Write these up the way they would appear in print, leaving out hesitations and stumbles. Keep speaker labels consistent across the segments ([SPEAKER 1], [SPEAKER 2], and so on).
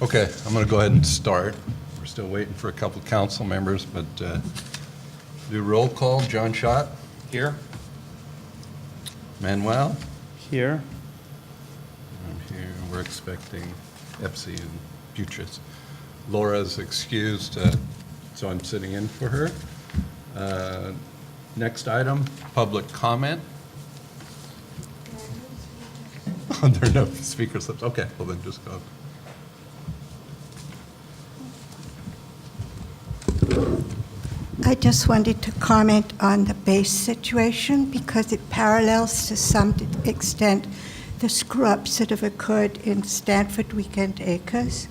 [SPEAKER 1] Okay, I'm going to go ahead and start. We're still waiting for a couple council members, but do roll call. John Schott.
[SPEAKER 2] Here.
[SPEAKER 1] Manuel.
[SPEAKER 3] Here.
[SPEAKER 1] I'm here. We're expecting Epsi and Buttress. Laura's excused, so I'm sitting in for her. Next item, public comment. There are no speaker slips. Okay, well then just go.
[SPEAKER 4] I just wanted to comment on the base situation because it parallels to some extent the screw-ups that have occurred in Stanford Weekend Acres.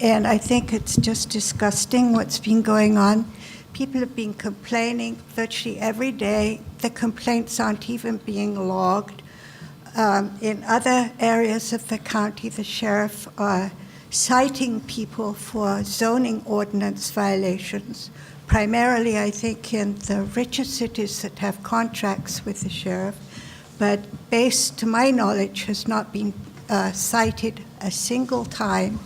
[SPEAKER 4] And I think it's just disgusting what's been going on. People have been complaining virtually every day. The complaints aren't even being logged. In other areas of the county, the sheriff are citing people for zoning ordinance violations, primarily, I think, in the richer cities that have contracts with the sheriff. But Base, to my knowledge, has not been cited a single time.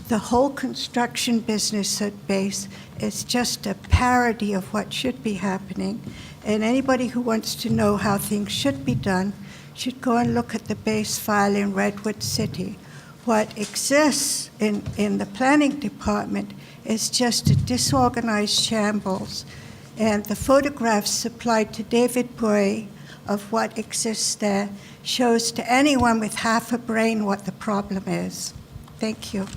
[SPEAKER 4] The whole construction business at Base is just a parody of what should be happening. And anybody who wants to know how things should be done should go and look at the Base file in Redwood City. What exists in the planning department is just a disorganized shambles. And the photographs supplied to David Bray of what exists there shows to anyone with half a brain what the problem is. Thank you.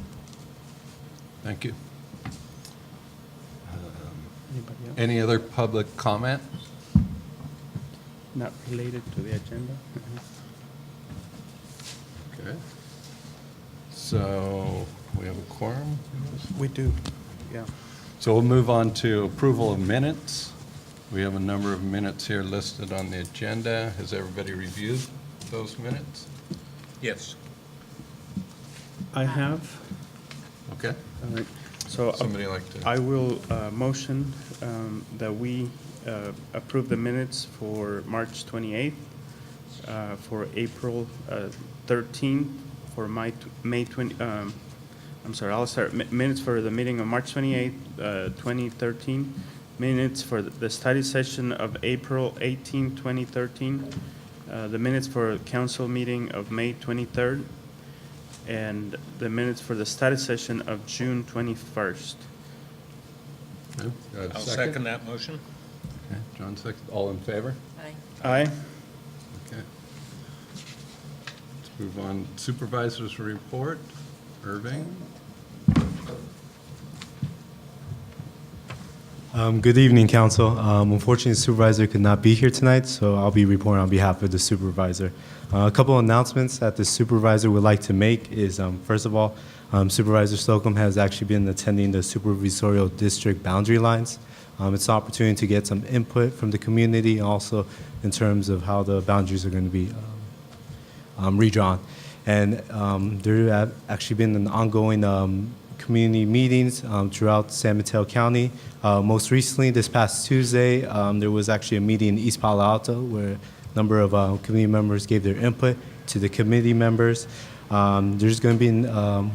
[SPEAKER 1] Thank you.
[SPEAKER 3] Anybody else?
[SPEAKER 1] Any other public comment?
[SPEAKER 3] Not related to the agenda?
[SPEAKER 1] Okay. So we have a quorum?
[SPEAKER 3] We do, yeah.
[SPEAKER 1] So we'll move on to approval of minutes. We have a number of minutes here listed on the agenda. Has everybody reviewed those minutes?
[SPEAKER 2] Yes.
[SPEAKER 3] I have.
[SPEAKER 1] Okay.
[SPEAKER 3] All right. So
[SPEAKER 1] Somebody like to?
[SPEAKER 3] I will motion that we approve the minutes for March 28th, for April 13th, for May 20, I'm sorry, I'll start. Minutes for the meeting of March 28th, 2013. Minutes for the study session of April 18, 2013. The minutes for council meeting of May 23rd. And the minutes for the study session of June 21st.
[SPEAKER 1] No? Do I have a
[SPEAKER 2] I'll second that motion.
[SPEAKER 1] Okay, John second. All in favor?
[SPEAKER 3] Aye.
[SPEAKER 1] Okay. Let's move on. Supervisor's report. Irving?
[SPEAKER 5] Good evening, Council. Unfortunately, the supervisor could not be here tonight, so I'll be reporting on behalf of the supervisor. A couple of announcements that the supervisor would like to make is, first of all, Supervisor Slocum has actually been attending the supervisorial district boundary lines. It's an opportunity to get some input from the community, also in terms of how the boundaries are going to be redrawn. And there have actually been an ongoing community meetings throughout San Mateo County. Most recently, this past Tuesday, there was actually a meeting in East Palo Alto where a number of community members gave their input to the committee members. There's going to be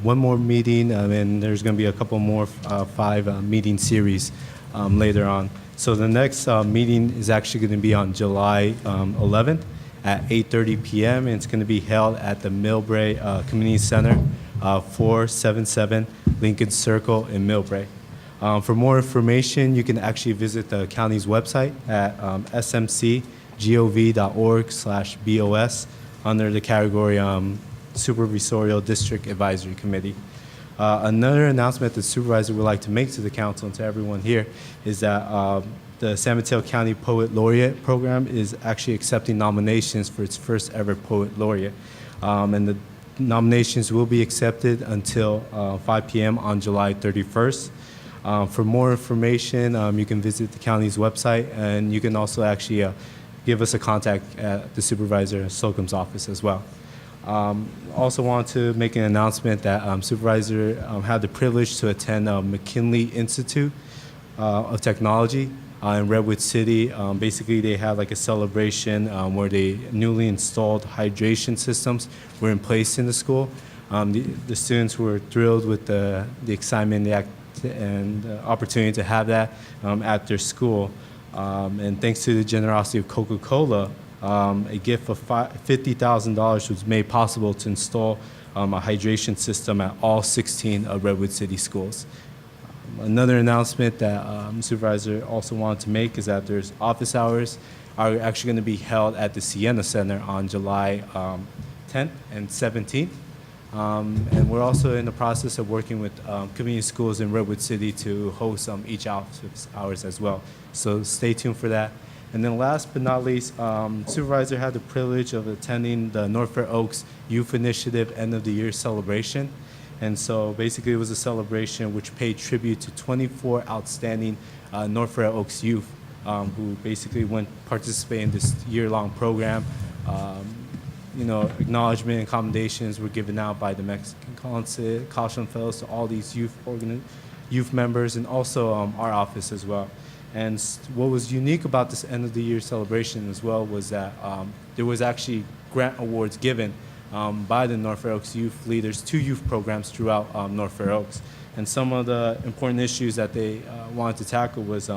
[SPEAKER 5] one more meeting, and there's going to be a couple more 5 meeting series later on. So the next meeting is actually going to be on July 11th at 8:30 p.m. and it's going to be held at the Millbrae Community Center, 477 Lincoln Circle in Millbrae. For more information, you can actually visit the county's website at smcgov.org/BOS under the category Supervisorial District Advisory Committee. Another announcement the supervisor would like to make to the council and to everyone here is that the San Mateo County Poet Laureate program is actually accepting nominations for its first ever Poet Laureate. And the nominations will be accepted until 5 p.m. on July 31st. For more information, you can visit the county's website, and you can also actually give us a contact at the Supervisor Slocum's office as well. Also want to make an announcement that Supervisor had the privilege to attend McKinley Institute of Technology in Redwood City. Basically, they had like a celebration where the newly installed hydration systems were in place in the school. The students were thrilled with the excitement and the opportunity to have that at their school. And thanks to the generosity of Coca-Cola, a gift of $50,000 was made possible to install a hydration system at all 16 of Redwood City schools. Another announcement that Supervisor also wanted to make is that there's office hours are actually going to be held at the Sienna Center on July 10th and 17th. And we're also in the process of working with community schools in Redwood City to host each office hours as well. So stay tuned for that. And then last but not least, Supervisor had the privilege of attending the North Fair Oaks Youth Initiative End of the Year celebration. And so basically it was a celebration which paid tribute to 24 outstanding North Fair Oaks youth who basically went participate in this year-long program. Acknowledgement and commendations were given out by the Mexican Consulate, Caution Fellows to all these youth members, and also our office as well. And what was unique about this end of the year celebration as well was that there was actually grant awards given by the North Fair Oaks youth leaders to youth programs throughout North Fair Oaks. And some of the important issues that they wanted to tackle was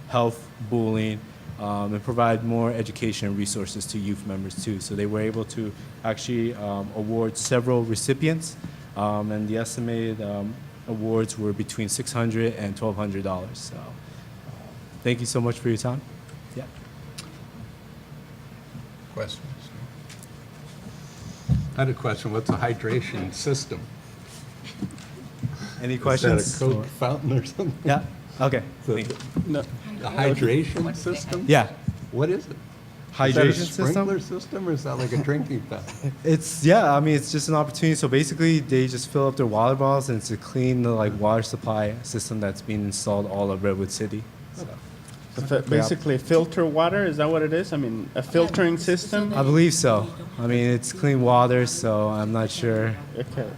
[SPEAKER 5] health, bullying, and provide more education and resources to youth members too. So they were able to actually award several recipients, and the estimated awards were between $600 and $1,200. So thank you so much for your time. Yeah.
[SPEAKER 1] Questions? I had a question. What's a hydration system?
[SPEAKER 5] Any
[SPEAKER 1] Is
[SPEAKER 5] questions?
[SPEAKER 1] that a Coke fountain or something?
[SPEAKER 5] Yeah. Okay.
[SPEAKER 1] The-
[SPEAKER 5] Thank you.
[SPEAKER 3] No,
[SPEAKER 1] A hydration system?
[SPEAKER 5] Yeah.
[SPEAKER 1] What is it?
[SPEAKER 5] Hydration
[SPEAKER 1] Is that a
[SPEAKER 5] system?
[SPEAKER 1] sprinkler system or is that like a drinking fountain?
[SPEAKER 5] It's it's just an opportunity. So basically, they just fill up their water bottles, and it's a clean water supply system that's being installed all over Redwood City. So,
[SPEAKER 3] basically filter water, is that what it is? I mean, a filtering system?
[SPEAKER 5] I believe so. I mean, it's clean water, so I'm not sure,
[SPEAKER 3] Okay.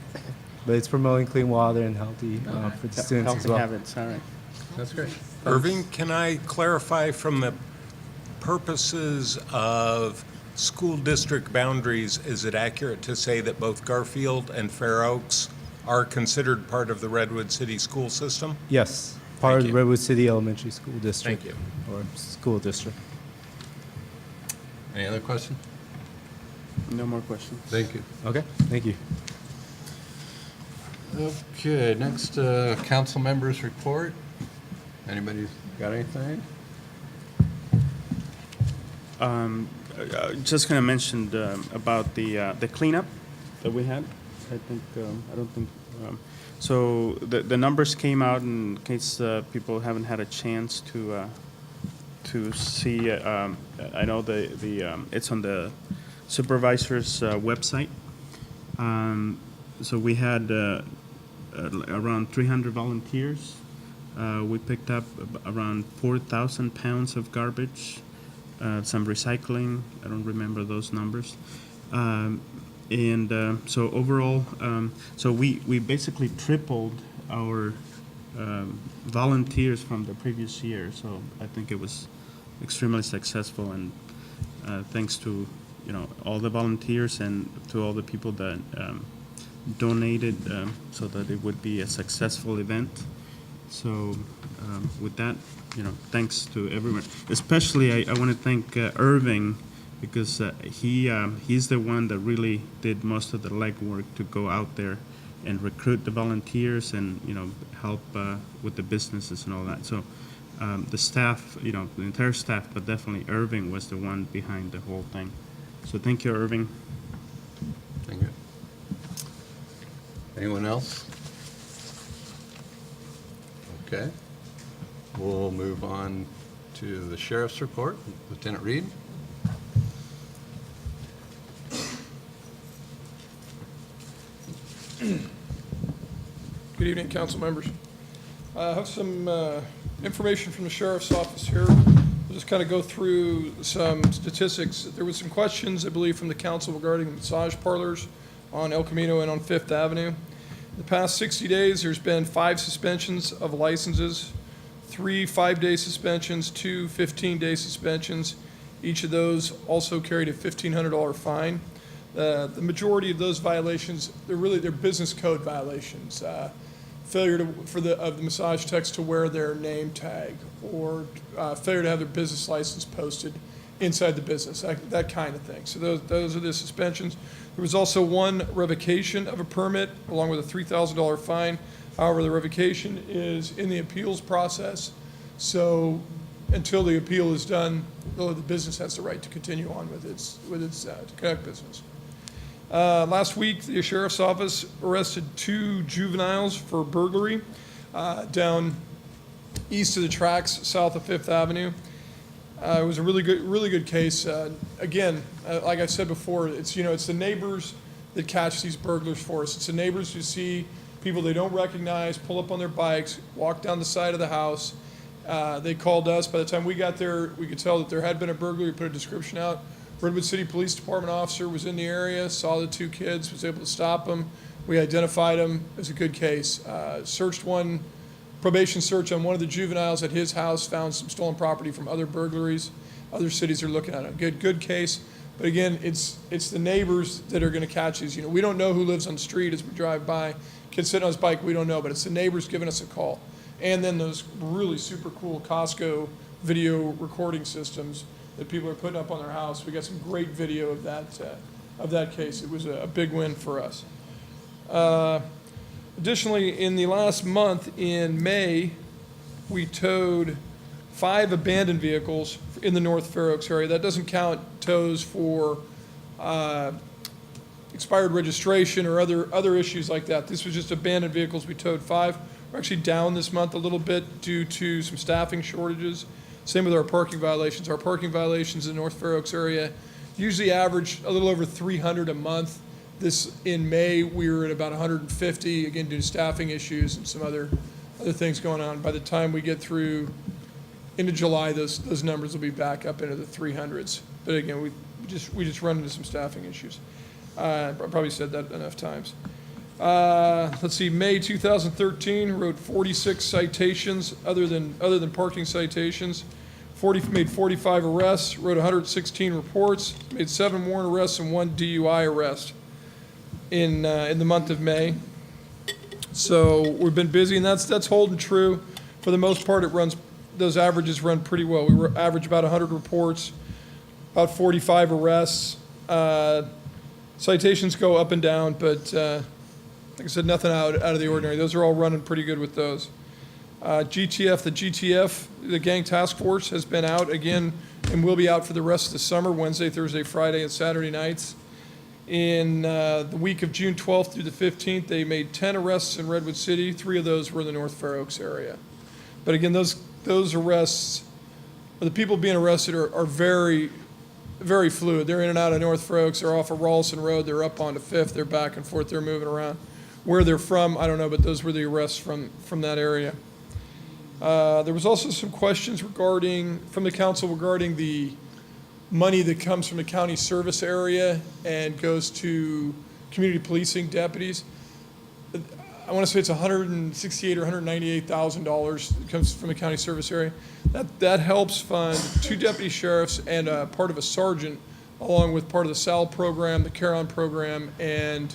[SPEAKER 5] but it's promoting clean water and healthy for the students as
[SPEAKER 3] Healthy
[SPEAKER 5] well.
[SPEAKER 3] habits, all right.
[SPEAKER 1] That's great.
[SPEAKER 2] Irving, can I clarify from the purposes of school district boundaries, is it accurate to say that both Garfield and Fair Oaks are considered part of the Redwood City school system?
[SPEAKER 5] Yes, part
[SPEAKER 2] Thank
[SPEAKER 5] of the
[SPEAKER 2] you.
[SPEAKER 5] Redwood City Elementary School District.
[SPEAKER 2] Thank
[SPEAKER 5] Or school district.
[SPEAKER 1] Any other questions?
[SPEAKER 3] No more questions.
[SPEAKER 1] Thank you.
[SPEAKER 5] Okay, thank you.
[SPEAKER 1] Okay, next, council members report. Anybody got anything?
[SPEAKER 3] Just going to mention about the cleanup that we had. I think, I don't think, so the numbers came out in case people haven't had a chance to see. I know it's on the supervisor's website. So we had around 300 volunteers. We picked up around 4,000 pounds of garbage, some recycling. I don't remember those numbers. So overall, so we basically tripled our volunteers from the previous year. So I think it was extremely successful, and thanks to all the volunteers and to all the people that donated, so that it would be a successful event. So with that, thanks to everyone. Especially, I want to thank Irving, because he's the one that really did most of the legwork to go out there and recruit the volunteers and help with the businesses and all that. So the staff, the entire staff, but definitely Irving was the one behind the whole thing. So thank you, Irving.
[SPEAKER 1] Thank you. Anyone else? Okay. We'll move on to the sheriff's report. Lieutenant Reed?
[SPEAKER 6] Good evening, council members. I have some information from the sheriff's office here. We'll just kind of go through some statistics. There was some questions, I believe, from the council regarding massage parlors on El Camino and on Fifth Avenue. In the past 60 days, there's been 5 suspensions of licenses, 3 5-day suspensions, 2 15-day suspensions. Each of those also carried a $1,500 fine. The majority of those violations, they're business code violations. Failure of the massage techs to wear their name tag, or failure to have their business license posted inside the business, that kind of thing. So those are the suspensions. There was also one revocation of a permit, along with a $3,000 fine. However, the revocation is in the appeals process, so until the appeal is done, the business has the right to continue on with its to conduct business. Last week, the sheriff's office arrested 2 juveniles for burglary down east of the tracks, south of Fifth Avenue. It was a really good case. Again, like I said before, it's the neighbors that catch these burglars for us. It's the neighbors who see people they don't recognize pull up on their bikes, walk down the side of the house. They called us. By the time we got there, we could tell that there had been a burglary. We put a description out. Redwood City Police Department officer was in the area, saw the 2 kids, was able to stop them. We identified them. It was a good case. Searched one, probation search on one of the juveniles at his house, found some stolen property from other burglaries. Other cities are looking at it. Good case. But again, it's the neighbors that are going to catch these. We don't know who lives on the street as we drive by. Kid sitting on his bike, we don't know, but it's the neighbors giving us a call. And then those really super cool Costco video recording systems that people are putting up on their house. We got some great video of that case. It was a big win for us. Additionally, in the last month, in May, we towed 5 abandoned vehicles in the North Fair Oaks area. That doesn't count tows for expired registration or other issues like that. This was just abandoned vehicles. We towed 5. We're actually down this month a little bit due to some staffing shortages. Same with our parking violations. Our parking violations in the North Fair Oaks area usually average a little over 300 a month. In May, we were at about 150, again, due to staffing issues and some other things going on. By the time we get through into July, those numbers will be back up into the 300s. But again, we just run into some staffing issues. I probably said that enough times. Let's see, May 2013, wrote 46 citations other than parking citations. Made 45 arrests, wrote 116 reports, made 7 warrant arrests and 1 DUI arrest in the month of May. So we've been busy, and that's holding true. For the most part, those averages run pretty well. We average about 100 reports, about 45 arrests. Citations go up and down, but like I said, nothing out of the ordinary. Those are all running pretty good with those. GTF, the gang task force, has been out again and will be out for the rest of the summer, Wednesday, Thursday, Friday, and Saturday nights. In the week of June 12th through the 15th, they made 10 arrests in Redwood City. 3 of those were in the North Fair Oaks area. But again, those arrests, the people being arrested are very, very fluid. They're in and out of North Fair Oaks. They're off of Rawlson Road. They're up onto 5th. They're back and forth. They're moving around. Where they're from, I don't know, but those were the arrests from that area. There was also some questions from the council regarding the money that comes from the county service area and goes to community policing deputies. I want to say it's $168,000 or $198,000 that comes from the county service area. That helps fund 2 deputy sheriffs and part of a sergeant, along with part of the SAL program, the CARON program, and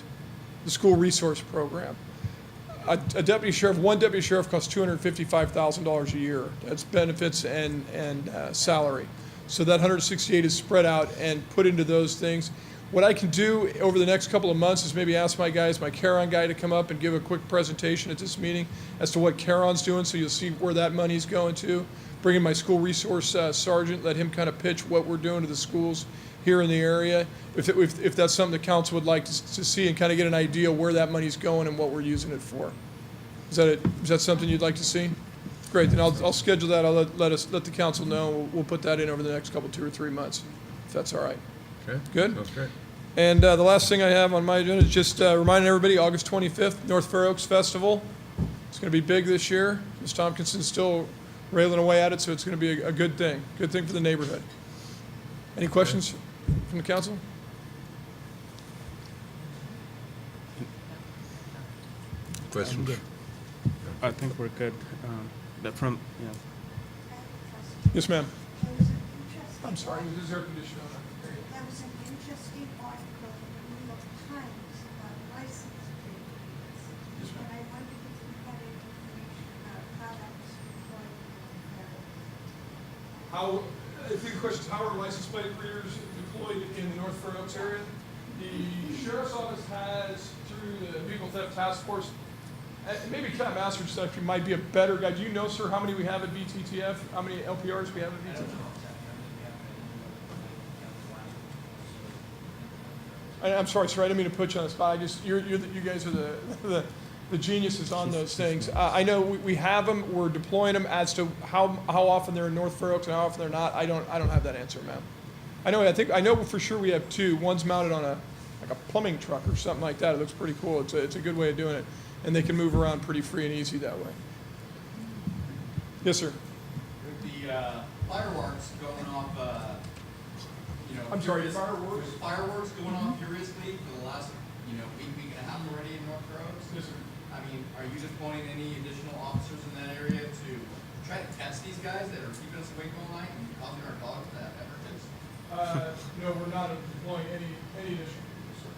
[SPEAKER 6] the school resource program. One deputy sheriff costs $255,000 a year. That's benefits and salary. So that 168 is spread out and put into those things. What I can do over the next couple of months is maybe ask my CARON guy to come up and give a quick presentation at this meeting as to what CARON's doing, so you'll see where that money's going to. Bring in my school resource sergeant, let him kind of pitch what we're doing to the schools here in the area, if that's something the council would like to see and kind of get an idea where that money's going and what we're using it for. Is that something you'd like to see? Great, then I'll schedule that. I'll let the council know. We'll put that in over the next 2 or 3 months, if that's all right.
[SPEAKER 1] Okay.
[SPEAKER 6] Good?
[SPEAKER 1] Sounds great.
[SPEAKER 6] And the last thing I have on my agenda is just reminding everybody, August 25th, North Fair Oaks Festival. It's going to be big this year. Ms. Tompkinson's still railing away at it, so it's going to be a good thing. Good thing for the neighborhood. Any questions from the council?
[SPEAKER 1] Questions?
[SPEAKER 3] I think we're good.
[SPEAKER 6] Yes, ma'am.
[SPEAKER 4] There was an interesting
[SPEAKER 6] I'm sorry, there's air conditioning on.
[SPEAKER 4] There was an interesting article in the times about license plate readers, and I wondered if you had any information about how that was deployed in
[SPEAKER 6] How, I think the question is, how are license plate readers deployed in the North Fair Oaks area? The sheriff's office has, through the Vehicle Theft Task Force, and maybe Cat Masters actually might be a better guy. Do you know, sir, how many we have at VTTF? How many LPRs we have at VTTF? I'm sorry, sir, I didn't mean to put you on the spot. I just, you guys are the geniuses on those things. I know we have them, we're deploying them. As to how often they're in North Fair Oaks and how often they're not, I don't have that answer, ma'am. I know for sure we have two. One's mounted on like a plumbing truck or something like that. It looks pretty cool. It's a good way of doing it. And they can move around pretty free and easy that way. Yes, sir.
[SPEAKER 7] With the fireworks going off,
[SPEAKER 6] I'm sorry,
[SPEAKER 7] furious-
[SPEAKER 6] fireworks?
[SPEAKER 7] with fireworks going off furiously for the last, week and a half already in North Fair Oaks.
[SPEAKER 6] Yes, sir.
[SPEAKER 7] I mean, are you deploying any additional officers in that area to try to catch these guys that are keeping us awake all night and causing our dogs to have hemorrhages?
[SPEAKER 6] No, we're not deploying any additional people, sir.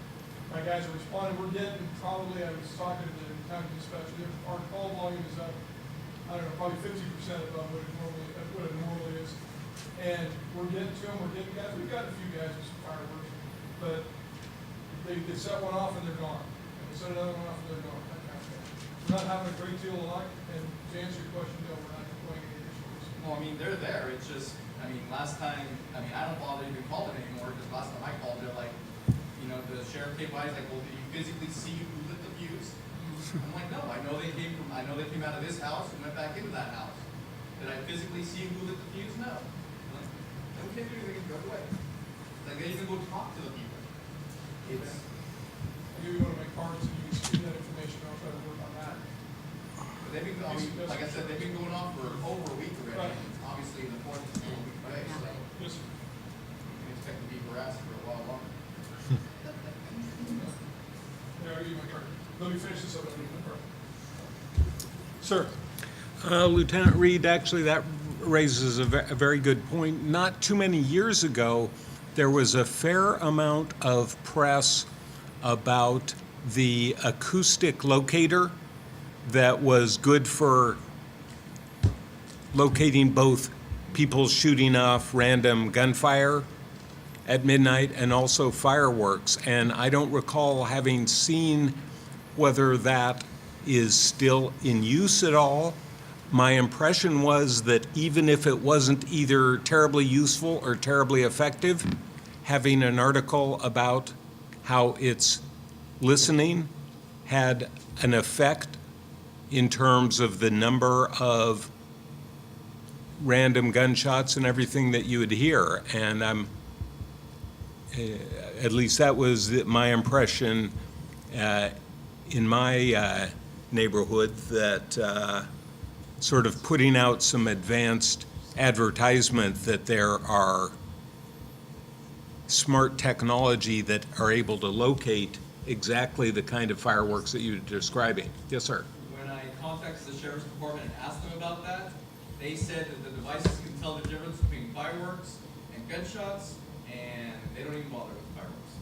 [SPEAKER 6] My guys are responding. We're getting probably, I was talking to the county dispatcher, our call volume is up, I don't know, probably 50% above what it normally is. And we're getting to them, we're getting guys, we've got a few guys with some fireworks, but they set one off and they're gone. And they set another one off and they're gone, that kind of thing. We're not having a great deal of luck, and to answer your question, no, we're not deploying any additional.
[SPEAKER 7] Well, I mean, they're there. It's just, last time, I don't bother even calling them anymore because last time I called, they're like, the sheriff came by, he's like, well, did you physically see who lit the fuse? I'm like, no, I know they came out of this house and went back into that house. Did I physically see who lit the fuse? No. I'm like, no, we can't do anything, go away. It's like they even go talk to the people. It's,
[SPEAKER 6] I'll give you one of my cards and you can see that information, I'll try to work on that.
[SPEAKER 7] but they've been, like I said, they've been going on for over a week already.
[SPEAKER 6] Right.
[SPEAKER 7] And obviously, the fourth is still a week away, so we
[SPEAKER 6] Yes, sir.
[SPEAKER 7] can expect to be harassed for a while longer.
[SPEAKER 6] Yeah, I'll give you my card. Let me finish this up, I'll give you my card. Sir?
[SPEAKER 2] Lieutenant Reed, actually, that raises a very good point. Not too many years ago, there was a fair amount of press about the acoustic locator that was good for locating both people shooting off random gunfire at midnight and also fireworks. And I don't recall having seen whether that is still in use at all. My impression was that even if it wasn't either terribly useful or terribly effective, having an article about how its listening had an effect in terms of the number of random gunshots and everything that you would hear. And at least that was my impression in my neighborhood, that sort of putting out some advanced advertisement that there are smart technology that are able to locate exactly the kind of fireworks that you're describing. Yes, sir.
[SPEAKER 7] When I contacted the sheriff's department and asked them about that, they said that the devices can tell the difference between fireworks and gunshots, and they don't even bother with fireworks.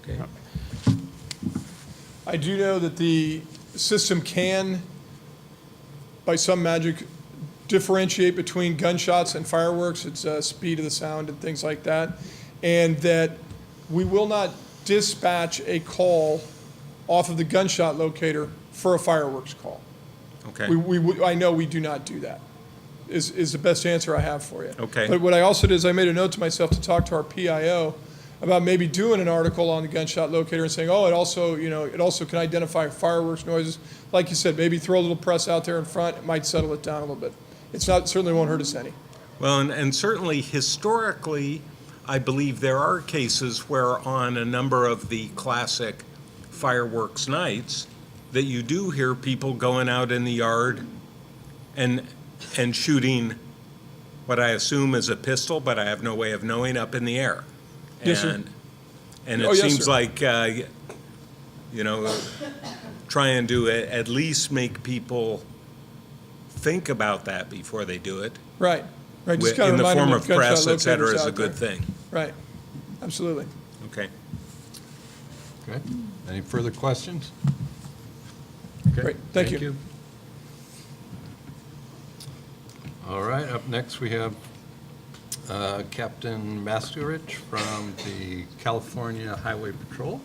[SPEAKER 2] Okay.
[SPEAKER 6] I do know that the system can, by some magic, differentiate between gunshots and fireworks. It's speed of the sound and things like that. And that we will not dispatch a call off of the gunshot locator for a fireworks call.
[SPEAKER 2] Okay.
[SPEAKER 6] I know we do not do that, is the best answer I have for you.
[SPEAKER 2] Okay.
[SPEAKER 6] But what I also did is I made a note to myself to talk to our PIO about maybe doing an article on the gunshot locator and saying, oh, it also can identify fireworks noises. Like you said, maybe throw a little press out there in front, it might settle it down a little bit. Certainly won't hurt us any.
[SPEAKER 2] Well, and certainly historically, I believe there are cases where on a number of the classic fireworks nights that you do hear people going out in the yard and shooting what I assume is a pistol, but I have no way of knowing, up in the air.
[SPEAKER 6] Yes, sir.
[SPEAKER 2] And
[SPEAKER 6] Oh,
[SPEAKER 2] it
[SPEAKER 6] yes,
[SPEAKER 2] seems
[SPEAKER 6] sir.
[SPEAKER 2] like, trying to at least make people think about that before they do it,
[SPEAKER 6] Right. Right. Just kind
[SPEAKER 2] in
[SPEAKER 6] of
[SPEAKER 2] the
[SPEAKER 6] remind them
[SPEAKER 2] form
[SPEAKER 6] that
[SPEAKER 2] of press,
[SPEAKER 6] gunshot
[SPEAKER 2] et cetera,
[SPEAKER 6] locators
[SPEAKER 2] is a
[SPEAKER 6] out
[SPEAKER 2] good
[SPEAKER 6] there.
[SPEAKER 2] thing.
[SPEAKER 6] Right. Absolutely.
[SPEAKER 2] Okay.
[SPEAKER 1] Okay. Any further questions? Okay,
[SPEAKER 6] Great, thank you.
[SPEAKER 1] All right, up next, we have Captain Masturich from the California Highway Patrol.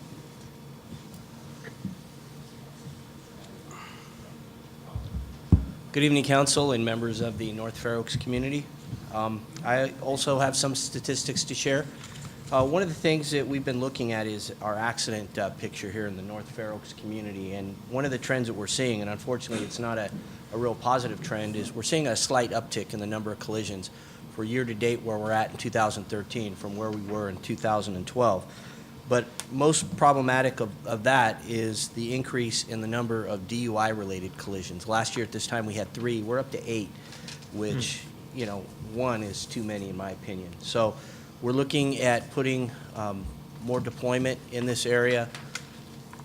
[SPEAKER 8] Good evening, council and members of the North Fair Oaks community. I also have some statistics to share. One of the things that we've been looking at is our accident picture here in the North Fair Oaks community. And one of the trends that we're seeing, and unfortunately it's not a real positive trend, is we're seeing a slight uptick in the number of collisions for year to date where we're at in 2013 from where we were in 2012. But most problematic of that is the increase in the number of DUI-related collisions. Last year at this time we had 3. We're up to 8, which, you know, 1 is too many in my opinion. So we're looking at putting more deployment in this area,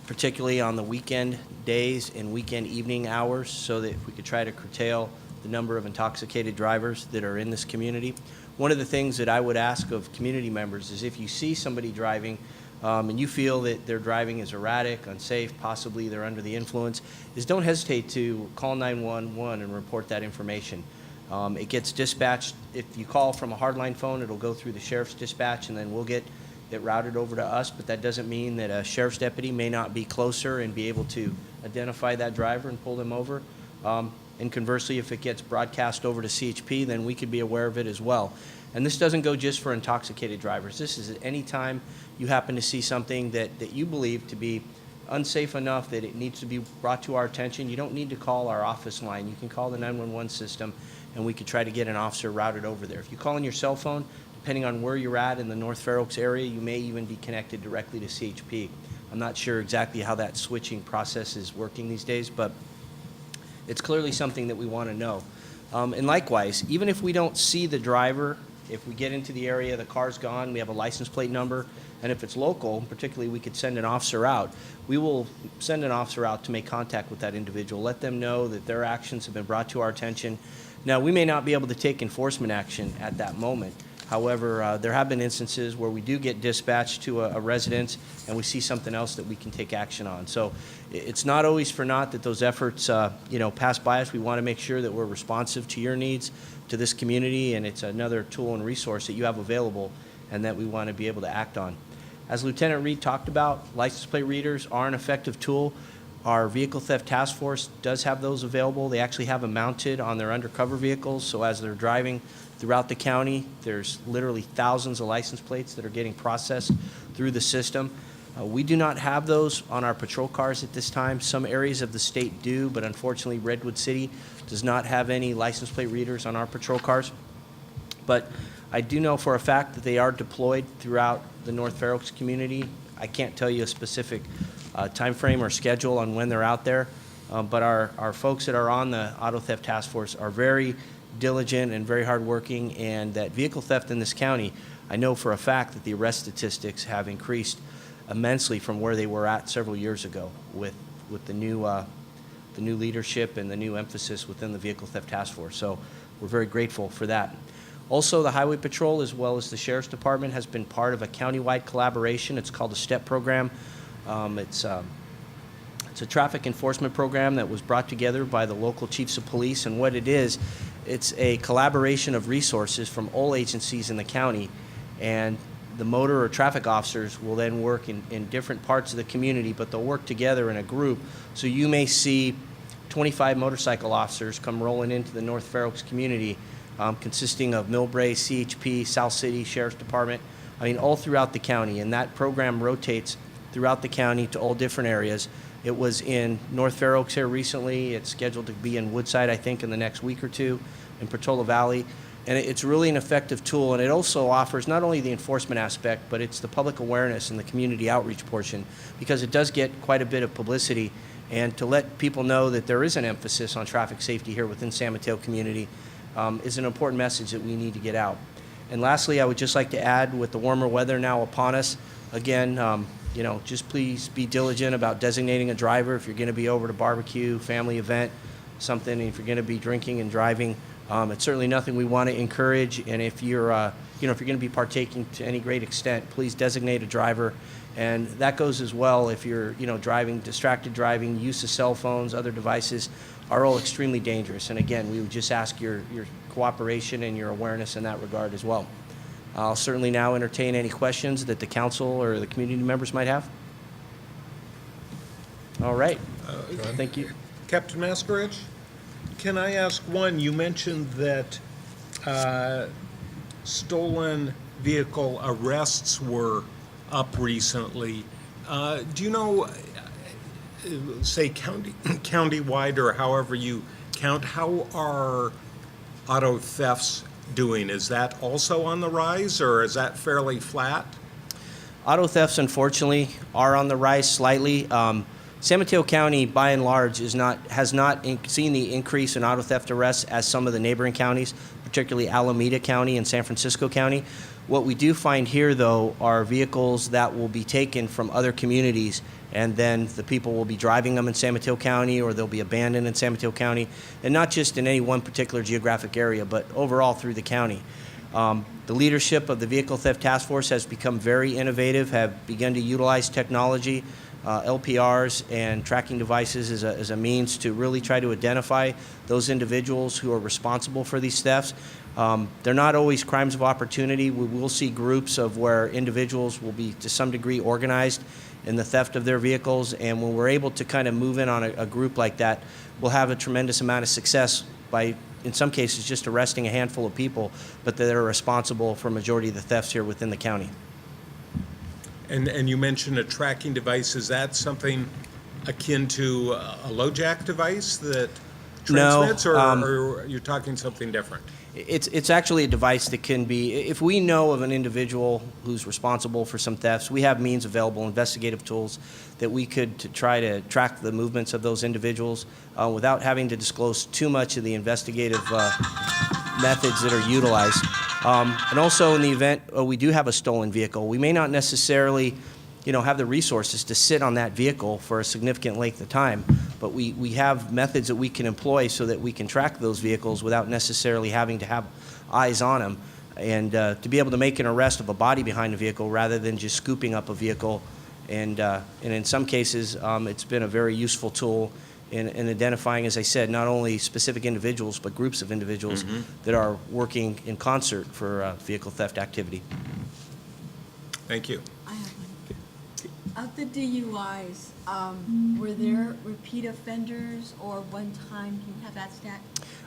[SPEAKER 8] particularly on the weekend days and weekend evening hours, so that if we could try to curtail the number of intoxicated drivers that are in this community. One of the things that I would ask of community members is if you see somebody driving and you feel that their driving is erratic, unsafe, possibly they're under the influence, is don't hesitate to call 911 and report that information. It gets dispatched. If you call from a hardline phone, it'll go through the sheriff's dispatch, and then we'll get it routed over to us, but that doesn't mean that a sheriff's deputy may not be closer and be able to identify that driver and pull them over. And conversely, if it gets broadcast over to CHP, then we could be aware of it as well. And this doesn't go just for intoxicated drivers. This is at any time you happen to see something that you believe to be unsafe enough that it needs to be brought to our attention. You don't need to call our office line. You can call the 911 system, and we could try to get an officer routed over there. If you call on your cell phone, depending on where you're at in the North Fair Oaks area, you may even be connected directly to CHP. I'm not sure exactly how that switching process is working these days, but it's clearly something that we want to know. And likewise, even if we don't see the driver, if we get into the area, the car's gone, we have a license plate number, and if it's local, particularly we could send an officer out, we will send an officer out to make contact with that individual, let them know that their actions have been brought to our attention. Now, we may not be able to take enforcement action at that moment. However, there have been instances where we do get dispatched to a residence and we see something else that we can take action on. So it's not always for naught that those efforts pass by us. We want to make sure that we're responsive to your needs, to this community, and it's another tool and resource that you have available and that we want to be able to act on. As Lieutenant Reed talked about, license plate readers are an effective tool. Our Vehicle Theft Task Force does have those available. They actually have them mounted on their undercover vehicles, so as they're driving throughout the county, there's literally thousands of license plates that are getting processed through the system. We do not have those on our patrol cars at this time. Some areas of the state do, but unfortunately Redwood City does not have any license plate readers on our patrol cars. But I do know for a fact that they are deployed throughout the North Fair Oaks community. I can't tell you a specific time frame or schedule on when they're out there, but our folks that are on the Auto Theft Task Force are very diligent and very hardworking, and that vehicle theft in this county, I know for a fact that the arrest statistics have increased immensely from where they were at several years ago with the new leadership and the new emphasis within the Vehicle Theft Task Force. So we're very grateful for that. Also, the Highway Patrol, as well as the Sheriff's Department, has been part of a countywide collaboration. It's called the STEP program. It's a traffic enforcement program that was brought together by the local chiefs of police, and what it is, it's a collaboration of resources from all agencies in the county, and the motor or traffic officers will then work in different parts of the community, but they'll work together in a group. So you may see 25 motorcycle officers come rolling into the North Fair Oaks community, consisting of Millbrae, CHP, South City, Sheriff's Department, I mean, all throughout the county, and that program rotates throughout the county to all different areas. It was in North Fair Oaks here recently. It's scheduled to be in Woodside, I think, in the next week or two, in Portola Valley. And it's really an effective tool, and it also offers not only the enforcement aspect, but it's the public awareness and the community outreach portion, because it does get quite a bit of publicity, and to let people know that there is an emphasis on traffic safety here within San Mateo community is an important message that we need to get out. And lastly, I would just like to add, with the warmer weather now upon us, again, just please be diligent about designating a driver if you're going to be over at a barbecue, family event. something. If you're going to be drinking and driving, it's certainly nothing we want to encourage. And if you're, if you're going to be partaking to any great extent, please designate a driver. And that goes as well if you're, driving, distracted driving, use of cell phones, other devices are all extremely dangerous. And again, we would just ask your cooperation and your awareness in that regard as well. I'll certainly now entertain any questions that the council or the community members might have. All right. Thank you.
[SPEAKER 2] Captain Mascaridge, can I ask one? You mentioned that stolen vehicle arrests were up recently. Do you know, say countywide or however you count, how are auto thefts doing? Is that also on the rise, or is that fairly flat?
[SPEAKER 8] Auto thefts, unfortunately, are on the rise slightly. San Mateo County, by and large, has not seen the increase in auto theft arrests as some of the neighboring counties, particularly Alameda County and San Francisco County. What we do find here, though, are vehicles that will be taken from other communities, and then the people will be driving them in San Mateo County, or they'll be abandoned in San Mateo County, and not just in any one particular geographic area, but overall through the county. The leadership of the Vehicle Theft Task Force has become very innovative, have begun to utilize technology, LPRs and tracking devices as a means to really try to identify those individuals who are responsible for these thefts. They're not always crimes of opportunity. We will see groups of where individuals will be to some degree organized in the theft of their vehicles, and when we're able to kind of move in on a group like that, we'll have a tremendous amount of success by, in some cases, just arresting a handful of people, but that are responsible for a majority of the thefts here within the county.
[SPEAKER 2] And you mentioned a tracking device. Is that something akin to a LoJack device that
[SPEAKER 8] No,
[SPEAKER 2] transmits, or you're talking something different?
[SPEAKER 8] It's actually a device that can be, if we know of an individual who's responsible for some thefts, we have means available, investigative tools, that we could to try to track the movements of those individuals without having to disclose too much of the investigative methods that are utilized. And also in the event we do have a stolen vehicle, we may not necessarily have the resources to sit on that vehicle for a significant length of time, but we have methods that we can employ so that we can track those vehicles without necessarily having to have eyes on them, and to be able to make an arrest of a body behind a vehicle rather than just scooping up a vehicle. And in some cases, it's been a very useful tool in identifying, as I said, not only specific individuals, but groups of individuals that are working in concert for vehicle theft activity.
[SPEAKER 2] Thank you.
[SPEAKER 9] I have one. Of the DUIs, were there repeat offenders or one time? Do you have that stat?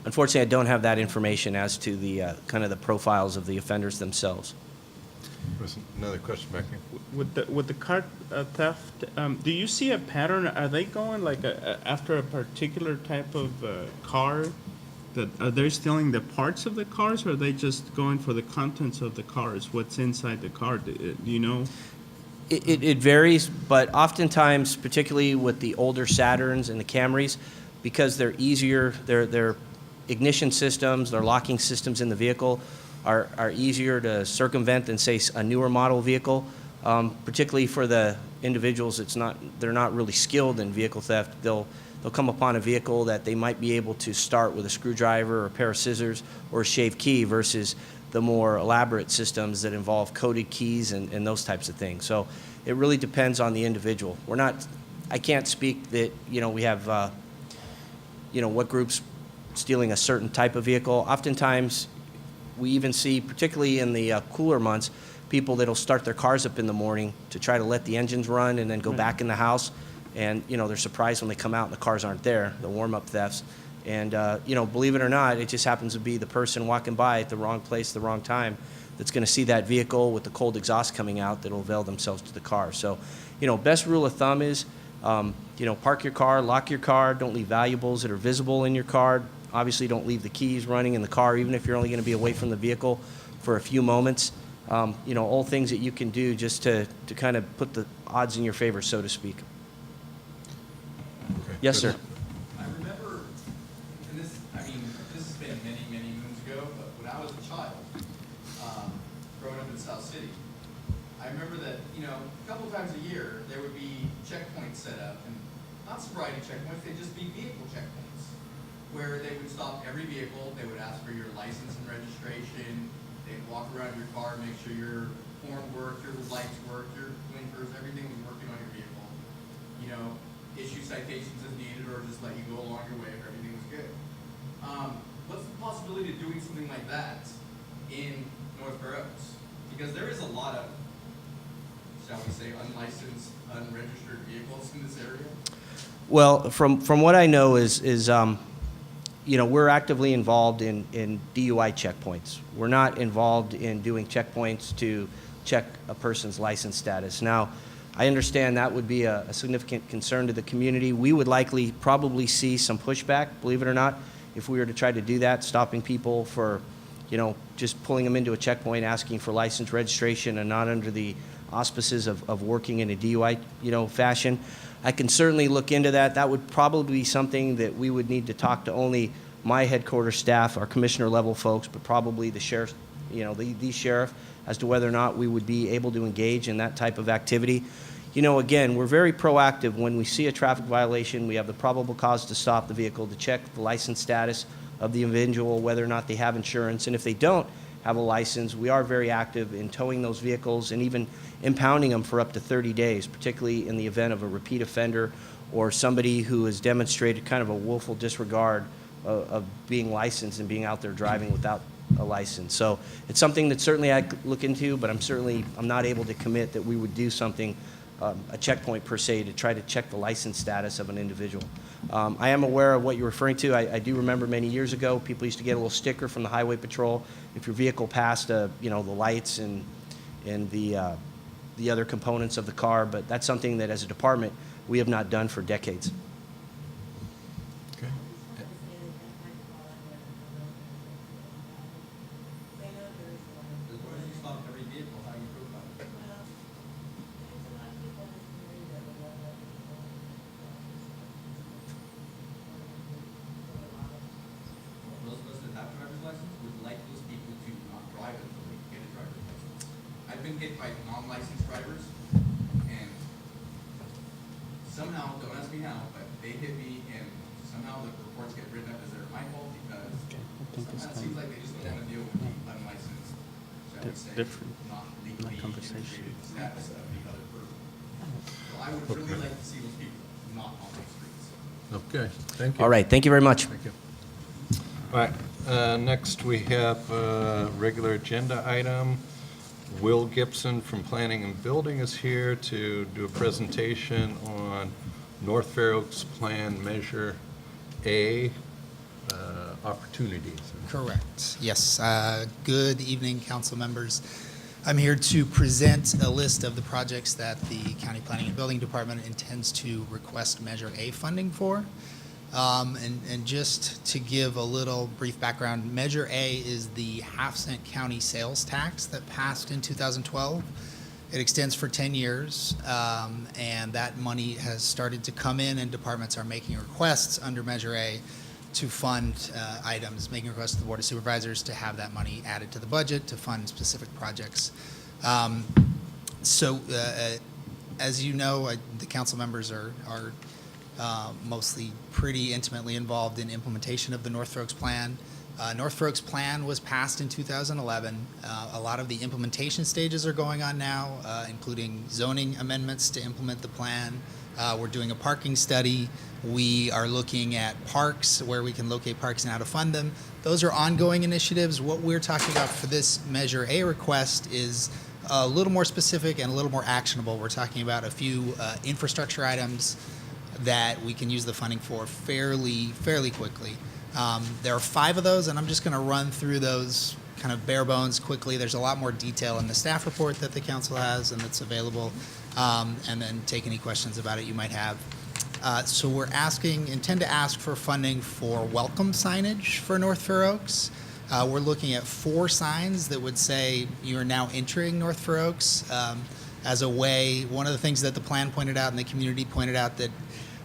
[SPEAKER 8] Unfortunately, I don't have that information as to the kind of the profiles of the offenders themselves.
[SPEAKER 1] There's another question back here.
[SPEAKER 3] With the car theft, do you see a pattern? Are they going like after a particular type of car? Are they stealing the parts of the cars, or are they just going for the contents of the cars? What's inside the car? Do you know?
[SPEAKER 8] It varies, but oftentimes, particularly with the older Saturns and the Camrys, because they're easier, their ignition systems, their locking systems in the vehicle are easier to circumvent than, say, a newer model vehicle. Particularly for the individuals, they're not really skilled in vehicle theft. They'll come upon a vehicle that they might be able to start with a screwdriver or a pair of scissors or a shaved key versus the more elaborate systems that involve coded keys and those types of things. So it really depends on the individual. I can't speak that, we have, what groups stealing a certain type of vehicle. Oftentimes, we even see, particularly in the cooler months, people that'll start their cars up in the morning to try to let the engines run and then go back in the house. And, they're surprised when they come out and the cars aren't there, the warm-up thefts. And, believe it or not, it just happens to be the person walking by at the wrong place, the wrong time, that's going to see that vehicle with the cold exhaust coming out that'll avail themselves to the car. So, best rule of thumb is, park your car, lock your car, don't leave valuables that are visible in your car. Obviously, don't leave the keys running in the car, even if you're only going to be away from the vehicle for a few moments. All things that you can do just to kind of put the odds in your favor, so to speak.
[SPEAKER 1] Okay.
[SPEAKER 8] Yes, sir.
[SPEAKER 7] I remember, and this has been many, many moons ago, but when I was a child, growing up in South City, I remember that, a couple times a year, there would be checkpoints set up, and not sobriety checkpoints, they'd just be vehicle checkpoints. where they would stop every vehicle, they would ask for your license and registration, they'd walk around your car, make sure your horn worked, your lights worked, your blinkers, everything was working on your vehicle. You know, issue citations if needed, or just let you go along your way if everything was good. What's the possibility of doing something like that in North Fair Oaks? Because there is a lot of, shall we say, unlicensed, unregistered vehicles in this area.
[SPEAKER 8] Well, from what I know is you know, we're actively involved in DUI checkpoints. We're not involved in doing checkpoints to check a person's license status. Now, I understand that would be a significant concern to the community. We would likely probably see some pushback, believe it or not, if we were to try to do that, stopping people for, you know, just pulling them into a checkpoint, asking for license registration and not under the auspices of working in a DUI, you know, fashion. I can certainly look into that. That would probably be something that we would need to talk to only my headquarters staff, our commissioner level folks, but probably the sheriff, you know, the sheriff, as to whether or not we would be able to engage in that type of activity. You know, again, we're very proactive. When we see a traffic violation, we have the probable cause to stop the vehicle, to check the license status of the individual, whether or not they have insurance. And if they don't have a license, we are very active in towing those vehicles and even impounding them for up to 30 days, particularly in the event of a repeat offender or somebody who has demonstrated kind of a willful disregard of being licensed and being out there driving without a license. So it's something that certainly I'd look into, but I'm not able to commit that we would do something, a checkpoint per se, to try to check the license status of an individual. I am aware of what you're referring to. I do remember many years ago, people used to get a little sticker from the Highway Patrol if your vehicle passed, you know, the lights and the other components of the car, but that's something that as a department, we have not done for decades.
[SPEAKER 1] Okay.
[SPEAKER 7] As long as you stop every vehicle, how do you prove that? Those of us that have driver's license would like those people to not drive until they get a driver's license. I've been hit by non-licensed drivers, and somehow, don't ask me how, but they hit me, and somehow the reports get written up as they're my fault, because somehow it seems like they just don't want to deal with the unlicensed, shall we say,
[SPEAKER 3] Different.
[SPEAKER 7] not legally
[SPEAKER 3] conversation.
[SPEAKER 7] integrated status of the other person. So I would really like to see those people not on the streets.
[SPEAKER 1] Okay, thank you.
[SPEAKER 8] All right, thank you very much.
[SPEAKER 1] Thank you. All right, next we have a regular agenda item. Will Gibson from Planning and Building is here to do a presentation on North Fair Oaks Plan Measure A, opportunities.
[SPEAKER 10] Correct. Yes. Good evening, council members. I'm here to present a list of the projects that the County Planning and Building Department intends to request Measure A funding for. And just to give a little brief background, Measure A is the half-cent county sales tax that passed in 2012. It extends for 10 years, and that money has started to come in, and departments are making requests under Measure A to fund items, making requests to the Board of Supervisors to have that money added to the budget to fund specific projects. As you know, the council members are mostly pretty intimately involved in implementation of the North Fair Oaks Plan. North Fair Oaks Plan was passed in 2011. A lot of the implementation stages are going on now, including zoning amendments to implement the plan. We're doing a parking study. We are looking at parks, where we can locate parks and how to fund them. Those are ongoing initiatives. What we're talking about for this Measure A request is a little more specific and a little more actionable. We're talking about a few infrastructure items that we can use the funding for fairly quickly. There are 5 of those, and I'm just going to run through those kind of bare bones quickly. There's a lot more detail in the staff report that the council has and that's available, and then take any questions about it you might have. So we're intend to ask for funding for welcome signage for North Fair Oaks. We're looking at 4 signs that would say you are now entering North Fair Oaks as a way. One of the things that the plan pointed out and the community pointed out, that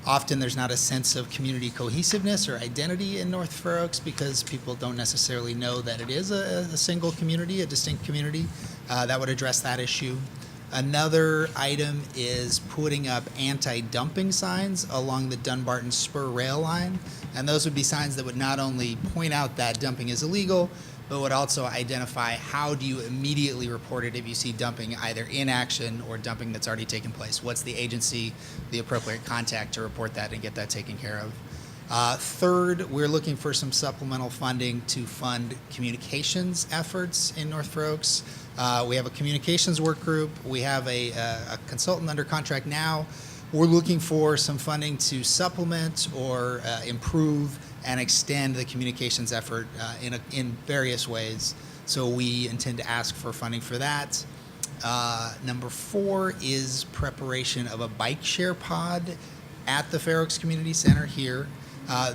[SPEAKER 10] often there's not a sense of community cohesiveness or identity in North Fair Oaks because people don't necessarily know that it is a single community, a distinct community. That would address that issue. Another item is putting up anti-dumping signs along the Dunbarton Spur rail line. And those would be signs that would not only point out that dumping is illegal, but would also identify how do you immediately report it if you see dumping either in action or dumping that's already taken place. What's the agency, the appropriate contact to report that and get that taken care of? Third, we're looking for some supplemental funding to fund communications efforts in North Fair Oaks. We have a communications work group. We have a consultant under contract now. We're looking for some funding to supplement or improve and extend the communications effort in various ways. So we intend to ask for funding for that. Number 4 is preparation of a bike share pod at the Fair Oaks Community Center here.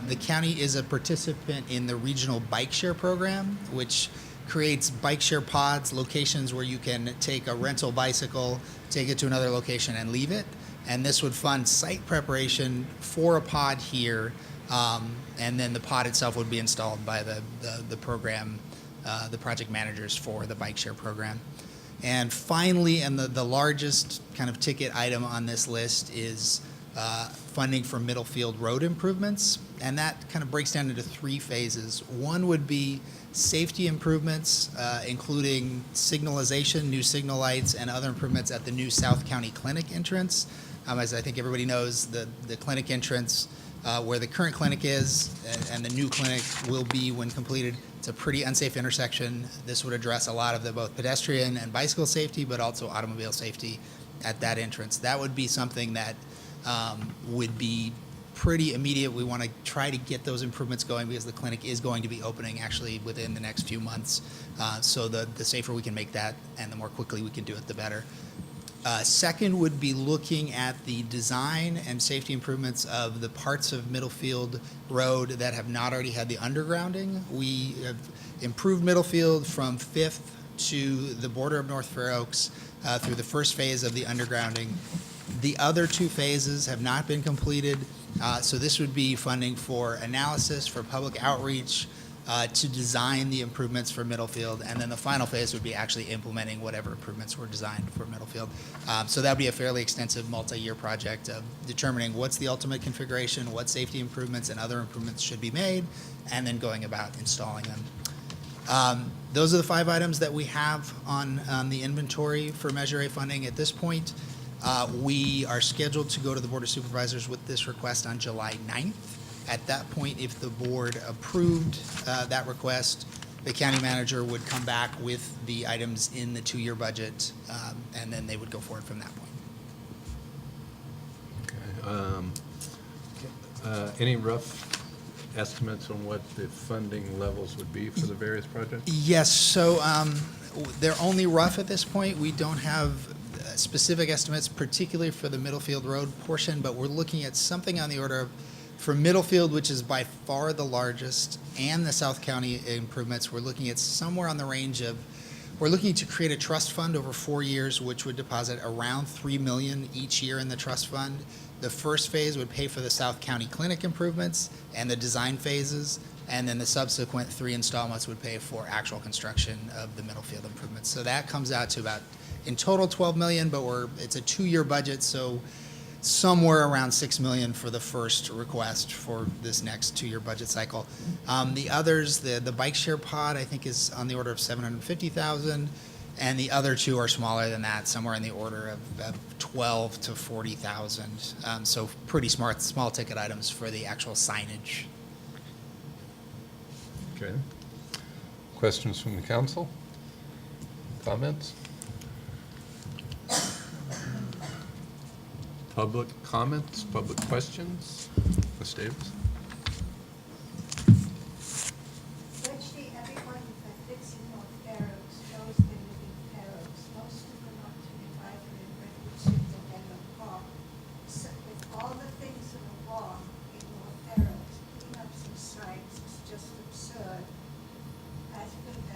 [SPEAKER 10] The county is a participant in the regional bike share program, which creates bike share pods, locations where you can take a rental bicycle, take it to another location and leave it. And this would fund site preparation for a pod here, and then the pod itself would be installed by the program, the project managers for the bike share program. And finally, and the largest kind of ticket item on this list is funding for Middlefield road improvements, and that kind of breaks down into 3 phases. One would be safety improvements, including signalization, new signal lights, and other improvements at the new South County Clinic entrance. As I think everybody knows, the clinic entrance where the current clinic is and the new clinic will be when completed. It's a pretty unsafe intersection. This would address a lot of the both pedestrian and bicycle safety, but also automobile safety at that entrance. That would be something that would be pretty immediate. We want to try to get those improvements going because the clinic is going to be opening actually within the next few months. So the safer we can make that and the more quickly we can do it, the better. Second would be looking at the design and safety improvements of the parts of Middlefield Road that have not already had the undergrounding. We have improved Middlefield from 5th to the border of North Fair Oaks through the first phase of the undergrounding. The other 2 phases have not been completed, so this would be funding for analysis, for public outreach, to design the improvements for Middlefield, and then the final phase would be actually implementing whatever improvements were designed for Middlefield. So that would be a fairly extensive multi-year project of determining what's the ultimate configuration, what safety improvements and other improvements should be made, and then going about installing them. Those are the 5 items that we have on the inventory for Measure A funding at this point. We are scheduled to go to the Board of Supervisors with this request on July 9th. At that point, if the board approved that request, the county manager would come back with the items in the 2-year budget, and then they would go forward from that point.
[SPEAKER 1] Okay. Any rough estimates on what the funding levels would be for the various projects?
[SPEAKER 10] Yes, so they're only rough at this point. We don't have specific estimates, particularly for the Middlefield Road portion, but we're looking at something on the order of, for Middlefield, which is by far the largest, and the South County improvements, we're looking at somewhere on the range of, we're looking to create a trust fund over 4 years, which would deposit around $3 million each year in the trust fund. The first phase would pay for the South County Clinic improvements and the design phases, and then the subsequent 3 installments would pay for actual construction of the Middlefield improvements. So that comes out to about, in total, $12 million, but it's a 2-year budget, so somewhere around $6 million for the first request for this next 2-year budget cycle. The others, the bike share pod, I think is on the order of $750,000, and the other 2 are smaller than that, somewhere in the order of $12,000 to $40,000. So pretty small ticket items for the actual signage.
[SPEAKER 1] Okay. Questions from the council? Comments? Public comments, public questions? Ms. Davis?
[SPEAKER 4] Virtually everyone that lives in North Fair Oaks knows they live in Fair Oaks. Most of them are to be either in Redwood City or Menlo Park. So with all the things that are wrong in North Fair Oaks, putting up some signs is just absurd. As for the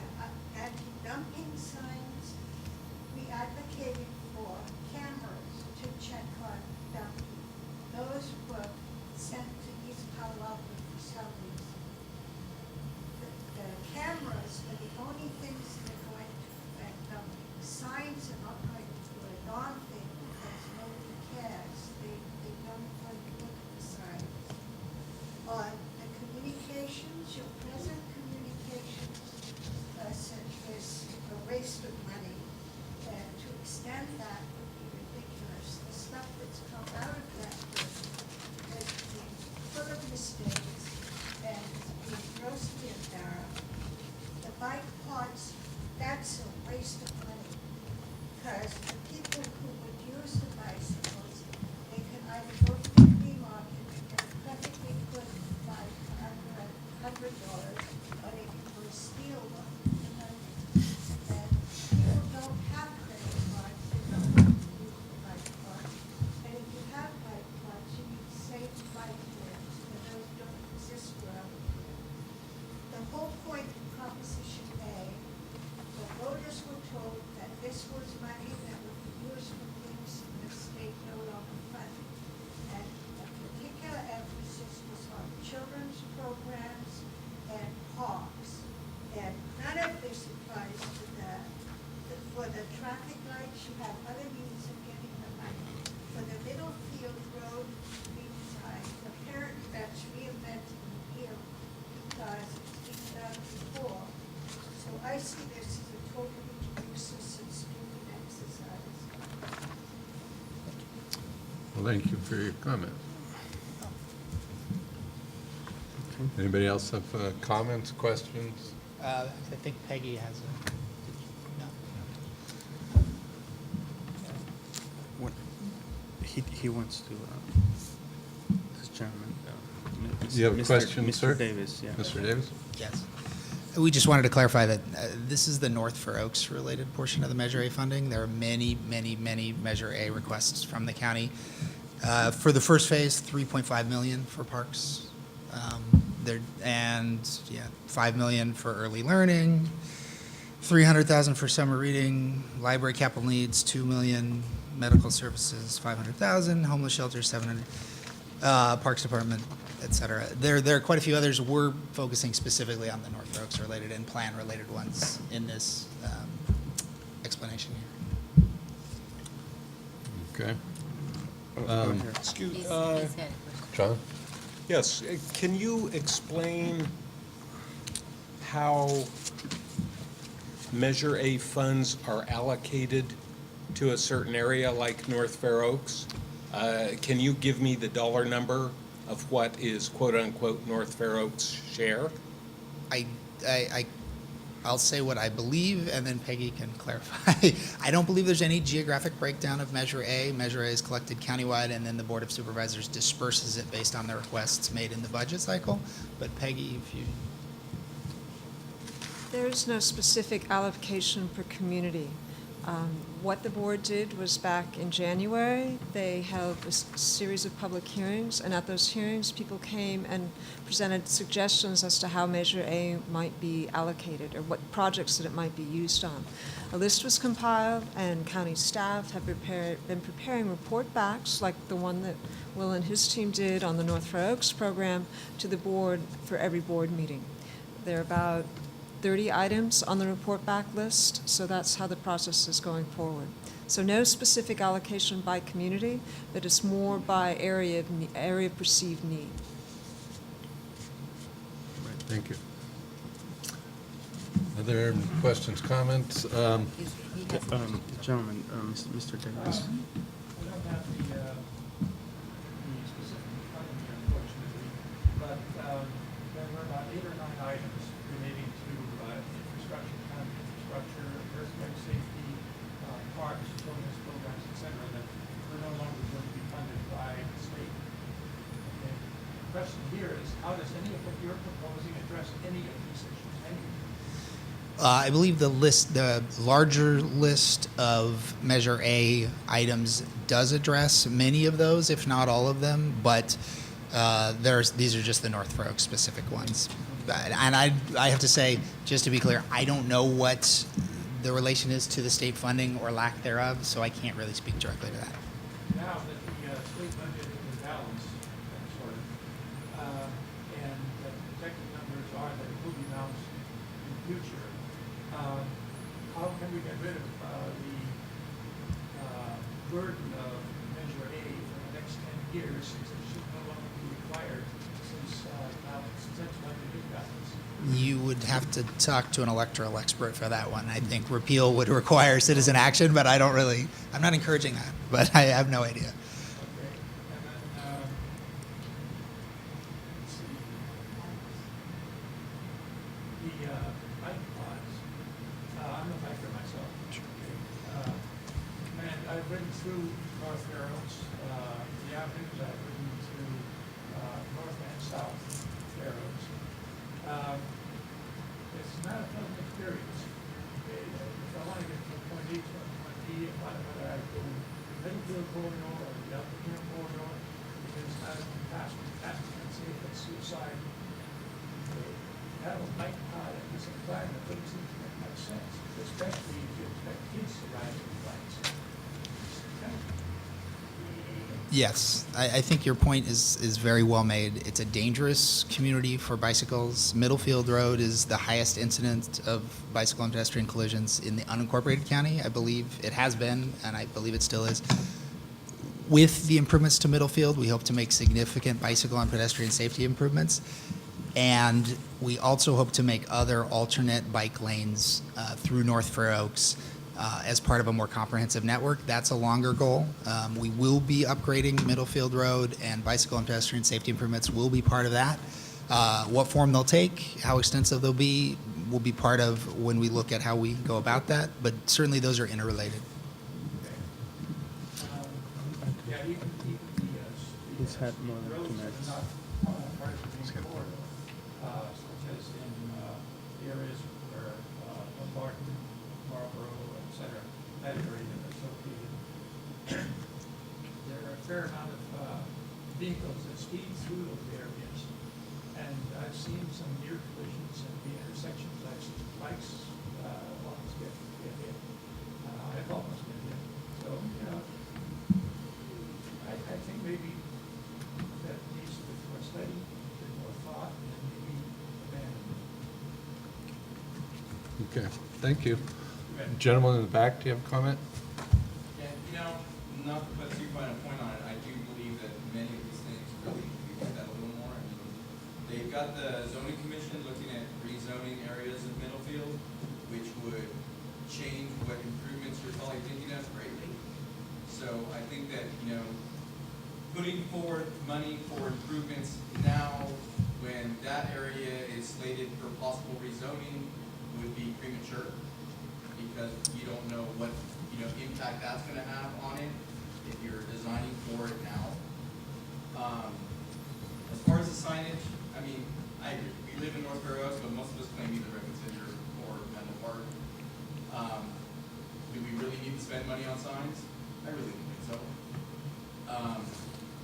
[SPEAKER 4] anti-dumping signs, we advocated for cameras to check on dumping. Those were sent to East this applies to that. For the traffic lights, you have other means of getting the money. For the Middlefield Road redesign, apparently that's reinventing the wheel because it's been done before. So I see this as a totally useless and stupid exercise.
[SPEAKER 1] Well, thank you for your comment. Anybody else have comments, questions?
[SPEAKER 10] I think Peggy has a, no.
[SPEAKER 3] What, he wants to, this gentleman.
[SPEAKER 1] You have a question,
[SPEAKER 3] Mr.
[SPEAKER 1] sir?
[SPEAKER 3] Davis, yeah.
[SPEAKER 1] Mr. Davis?
[SPEAKER 10] Yes. We just wanted to clarify that this is the North Fair Oaks related portion of the Measure A funding. There are many, many, many Measure A requests from the county. For the first phase, $3.5 million for parks. And 5 million for early learning, 300,000 for summer reading, library capital needs, 2 million, medical services, 500,000, homeless shelter, 700, parks department, et cetera. There are quite a few others. We're focusing specifically on the North Oaks related and plan related ones in this explanation here.
[SPEAKER 1] Okay.
[SPEAKER 3] Go ahead.
[SPEAKER 2] Excuse,
[SPEAKER 1] John?
[SPEAKER 2] yes, can you explain how Measure A funds are allocated to a certain area like North Fair Oaks? Can you give me the dollar number of what is quote-unquote North Fair Oaks' share?
[SPEAKER 10] I'll say what I believe, and then Peggy can clarify. I don't believe there's any geographic breakdown of Measure A. Measure A is collected countywide, and then the Board of Supervisors disperses it based on the requests made in the budget cycle. But Peggy, if you...
[SPEAKER 11] There's no specific allocation per community. What the board did was back in January, they held a series of public hearings, and at those hearings, people came and presented suggestions as to how Measure A might be allocated or what projects that it might be used on. A list was compiled, and county staff have been preparing report backs, like the one that Will and his team did on the North Fair Oaks program, to the board for every board meeting. There are about 30 items on the report back list, so that's how the process is going forward. So no specific allocation by community, but it's more by area of perceived need.
[SPEAKER 1] Thank you. Other questions, comments?
[SPEAKER 3] Gentleman, Mr. Davis.
[SPEAKER 12] We don't have the specific funding here, unfortunately, but there were about 8 or 9 items relating to infrastructure, county infrastructure, earthquake safety, parks, children's programs, et cetera, that were no longer going to be funded by the state. Okay. The question here is, how does any of what you're proposing address any of these issues? Any of them?
[SPEAKER 10] I believe the larger list of Measure A items does address many of those, if not all of them, but these are just the North Fair Oaks specific ones. And I have to say, just to be clear, I don't know what the relation is to the state funding or lack thereof, so I can't really speak directly to that.
[SPEAKER 12] Now that the state budget is in balance, sort of, and the projected numbers are that it will be balanced in the future, how can we get rid of the burden of Measure A for the next 10 years, since it should no longer be required, since that's budget is balanced?
[SPEAKER 10] You would have to talk to an electoral expert for that one. I think repeal would require citizen action, but I'm not encouraging that, but I have no idea.
[SPEAKER 12] Okay, and then, let's see. The bike pods, I'm a biker myself. Okay. And I've ridden through North Fair Oaks, the avenues, I've ridden through North and South Fair Oaks. It's not a pleasant experience. Okay, if I want to get from point A to point B, whether I go Middlefield corridor or the Upper Camp corridor, because it's not as fast and safe as suicide. Okay, have a bike pod in this environment doesn't seem to make much sense, especially if you expect kids to ride these bikes.
[SPEAKER 10] Yes, I think your point is very well made. It's a dangerous community for bicycles. Middlefield Road is the highest incidence of bicycle and pedestrian collisions in the unincorporated county. I believe it has been, and I believe it still is. With the improvements to Middlefield, we hope to make significant bicycle and pedestrian safety improvements. And we also hope to make other alternate bike lanes through North Fair Oaks as part of a more comprehensive network. That's a longer goal. We will be upgrading Middlefield Road, and bicycle and pedestrian safety improvements will be part of that. What form they'll take, how extensive they'll be, will be part of when we look at how we go about that. But certainly those are interrelated.
[SPEAKER 12] Yeah, even
[SPEAKER 3] He's had more than 2
[SPEAKER 12] roads are
[SPEAKER 3] minutes.
[SPEAKER 12] not part of the main core, such as in the areas where Barton, Marlboro, et cetera, that area that's located. There are a fair amount of vehicles that speed through those areas, and I've seen some near collisions at the intersections. I've seen bikes almost get hit. I've almost been hit. So, you know, I think maybe that needs to be more study, a bit more thought, and maybe abandonment.
[SPEAKER 1] Okay, thank you. Gentleman in the back, do you have a comment?
[SPEAKER 7] Yeah, you know, not to put too fine a point on it, I do believe that many of these things really need to be looked at a little more. I mean, they've got the zoning commission looking at rezoning areas of Middlefield, which would change what improvements you're probably thinking of greatly. So I think that, you know, putting forward money for improvements now when that area is slated for possible rezoning would be premature, because you don't know what, you know, impact that's gonna have on it if you're designing for it now. As far as the signage, I mean, I agree. We live in North Fair Oaks, but most of us claim either Redwood City or Menlo Park. Do we really need to spend money on signs? I really don't think so.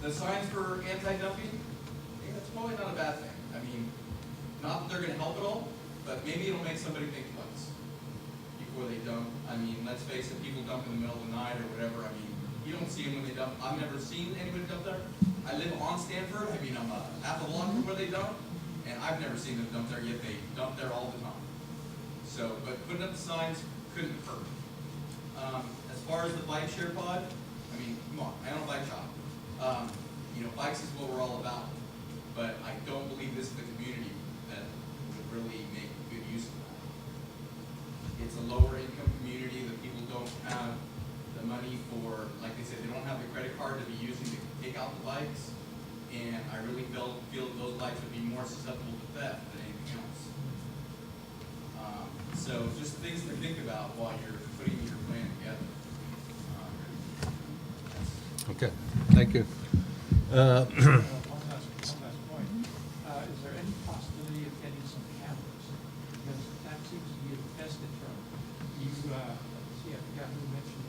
[SPEAKER 7] The signs for anti-dumping, yeah, that's probably not a bad thing. I mean, not that they're gonna help at all, but maybe it'll make somebody think twice before they dump. I mean, let's face it, people dump in the middle of the night or whatever. I mean, you don't see them when they dump. I've never seen anybody dump there. I live on Stanford. I mean, I'm half a block from where they dump, and I've never seen them dump there, yet they dump there all the time. So, but putting up the signs couldn't hurt. As far as the bike share pod, I mean, come on, I own a bike shop. You know, bikes is what we're all about, but I don't believe this is the community that would really make good use of that. It's a lower income community that people don't have the money for, like they said, they don't have the credit card to be using to take out the bikes, and I really feel that those bikes would be more susceptible to theft than anything else. So just things to think about while you're putting your plan together.
[SPEAKER 1] Okay, thank you.
[SPEAKER 12] One last point. Is there any possibility of getting some cameras? Because that seems to be the best deterrent. You, see, I forgot who mentioned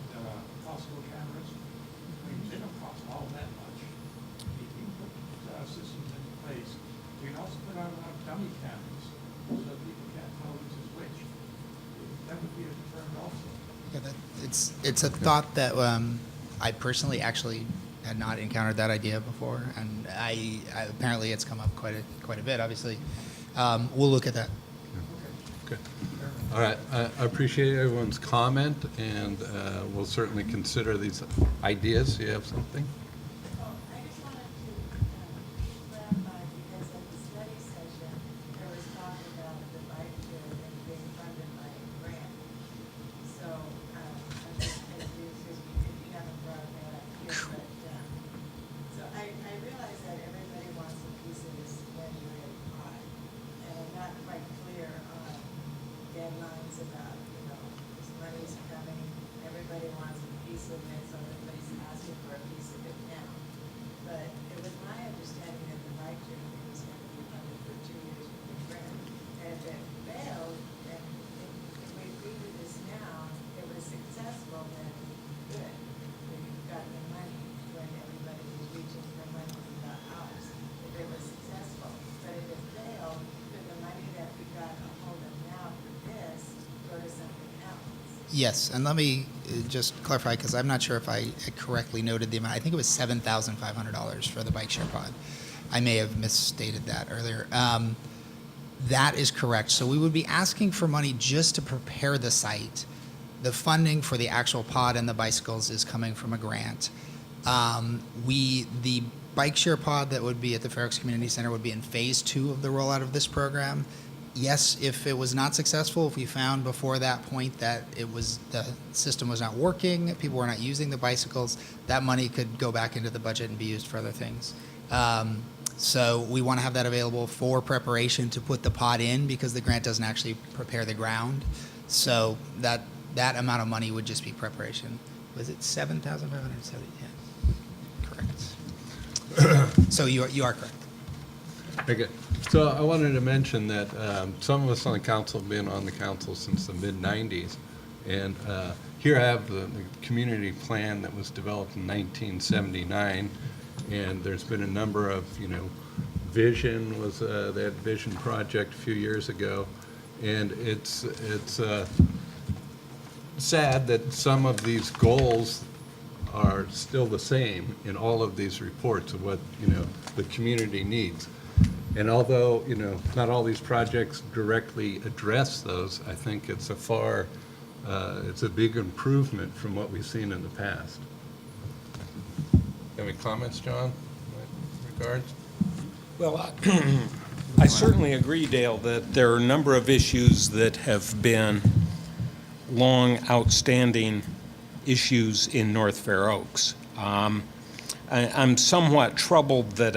[SPEAKER 12] Costco cameras. I mean, they don't cost all that much. You can put systems into place. You can also put out a lot of dummy cameras so people can't tell which is which. That would be a deterrent also.
[SPEAKER 10] Yeah, it's a thought that I personally actually had not encountered that idea before, and I apparently it's come up quite a bit. Obviously, we'll look at that.
[SPEAKER 1] Okay. All right, I appreciate everyone's comment, and we'll certainly consider these ideas. You have something?
[SPEAKER 13] I just wanted to clarify, because at the study session, there was talk about the bike share and being funded by a grant. So, I'm just confused because you haven't brought that up here, but, so I realize that everybody wants a piece of this legislative pie, and I'm not quite clear on deadlines about, you know, this money's coming, everybody wants a piece of it, so everybody's asking for a piece of it now. But it was my understanding that the bike journey was going to be funded for 2 years with the grant. And if it failed, then if we agree to this now, it was successful, then good. We've gotten the money when everybody was reaching for money we got ours, if it was successful. But if it failed, could the money that we got a hold of now for this go to something else?
[SPEAKER 10] Yes, and let me just clarify, because I'm not sure if I correctly noted the amount. I think it was $7,500 for the bike share pod. I may have misstated that earlier. That is correct. So we would be asking for money just to prepare the site. The funding for the actual pod and the bicycles is coming from a grant. The bike share pod that would be at the Fair Oaks Community Center would be in phase 2 of the rollout of this program. Yes, if it was not successful, if we found before that point that the system was not working, people were not using the bicycles, that money could go back into the budget and be used for other things. So we want to have that available for preparation to put the pod in, because the grant doesn't actually prepare the ground. So that amount of money would just be preparation. Was it $7,570? Yeah, correct. So you are correct.
[SPEAKER 1] Okay. So I wanted to mention that some of us on the council have been on the council since the mid-'90s. And here I have the community plan that was developed in 1979. And there's been a number of, Vision was, they had Vision Project a few years ago. And it's sad that some of these goals are still the same in all of these reports of what, the community needs. And although, not all these projects directly address those, I think it's it's a big improvement from what we've seen in the past. Any comments, John, in that regards?
[SPEAKER 2] Well, I certainly agree, Dale, that there are a number of issues that have been long outstanding issues in North Fair Oaks. I'm somewhat troubled that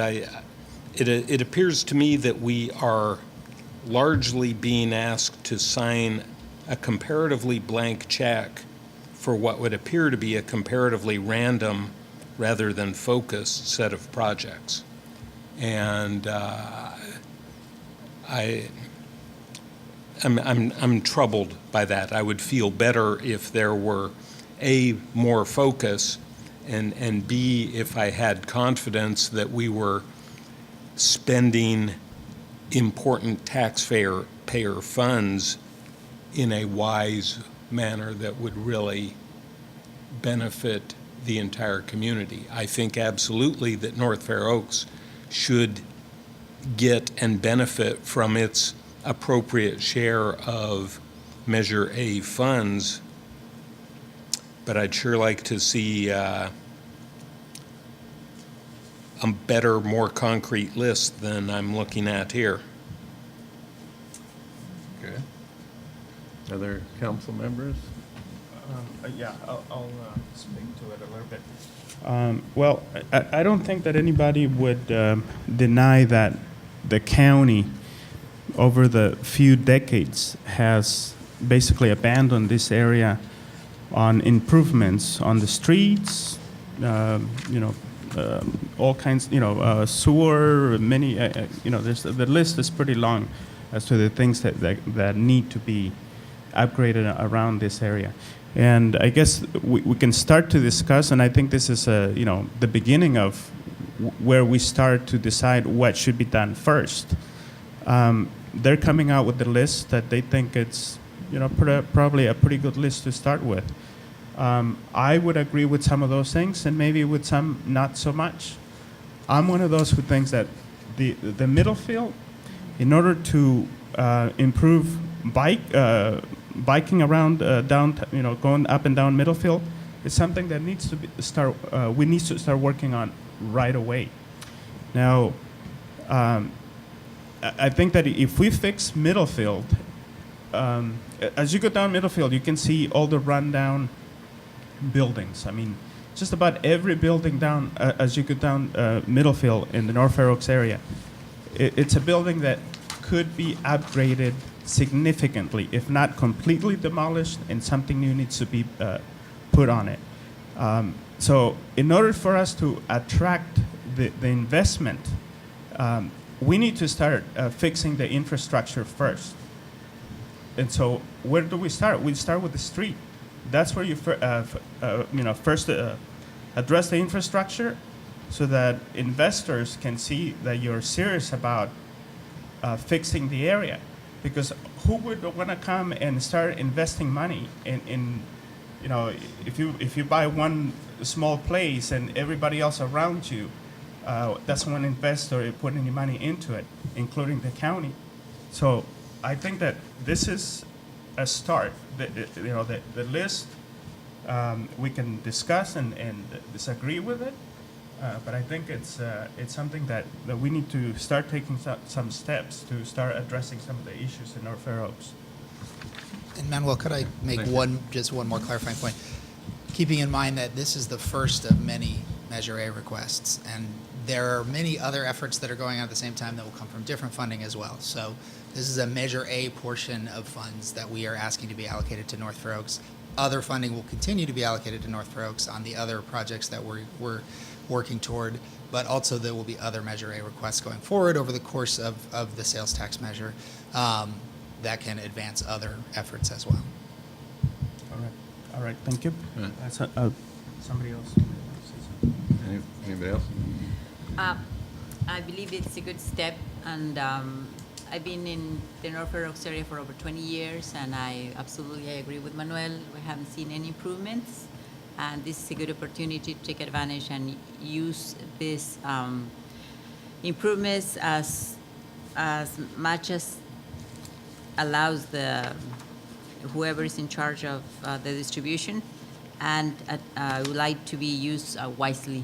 [SPEAKER 2] it appears to me that we are largely being asked to sign a comparatively blank check for what would appear to be a comparatively random rather than focused set of projects. And I'm troubled by that. I would feel better if there were A, more focus, and B, if I had confidence that we were spending important taxpayer funds in a wise manner that would really benefit the entire community. I think absolutely that North Fair Oaks should get and benefit from its appropriate share of Measure A funds, but I'd sure like to see a better, more concrete list than I'm looking at here.
[SPEAKER 1] Okay. Other council members?
[SPEAKER 3] Yeah, I'll speak to it a little bit. Well, I don't think that anybody would deny that the county, over the few decades, has basically abandoned this area on improvements on the streets, all kinds, sewer, many, the list is pretty long as to the things that need to be upgraded around this area. And I guess we can start to discuss, and I think this is, the beginning of where we start to decide what should be done first. They're coming out with the list that they think it's, probably a pretty good list to start with. I would agree with some of those things, and maybe with some not so much. I'm one of those who thinks that the middle field, in order to improve biking around downtown, going up and down Middlefield, is something that needs to we need to start working on right away. Now, I think that if we fix Middlefield, as you go down Middlefield, you can see all the rundown buildings. I mean, just about every building down as you go down Middlefield in the North Fair Oaks area, it's a building that could be upgraded significantly, if not completely demolished, and something new needs to be put on it. So in order for us to attract the investment, we need to start fixing the infrastructure first. And so where do we start? We start with the street. That's where you first address the infrastructure so that investors can see that you're serious about fixing the area. Because who would want to come and start investing money in you know, if you buy one small place and everybody else around you doesn't want to invest or put any money into it, including the county. So I think that this is a start. The list, we can discuss and disagree with it, but I think it's something that we need to start taking some steps to start addressing some of the issues in North Fair Oaks.
[SPEAKER 10] And Manuel, could I make
[SPEAKER 1] Thank you.
[SPEAKER 10] just one more clarifying point? Keeping in mind that this is the first of many Measure A requests, and there are many other efforts that are going on at the same time that will come from different funding as well. So this is a Measure A portion of funds that we are asking to be allocated to North Fair Oaks. Other funding will continue to be allocated to North Fair Oaks on the other projects that we're working toward, but also there will be other Measure A requests going forward over the course of the sales tax measure that can advance other efforts as well.
[SPEAKER 3] All right, thank you.
[SPEAKER 1] Right.
[SPEAKER 3] Somebody else?
[SPEAKER 1] Anybody else?
[SPEAKER 14] I believe it's a good step, and I've been in the North Fair Oaks area for over 20 years, and I absolutely agree with Manuel. We haven't seen any improvements, and this is a good opportunity to take advantage and use these improvements as much as allows whoever is in charge of the distribution, and would like to be used wisely.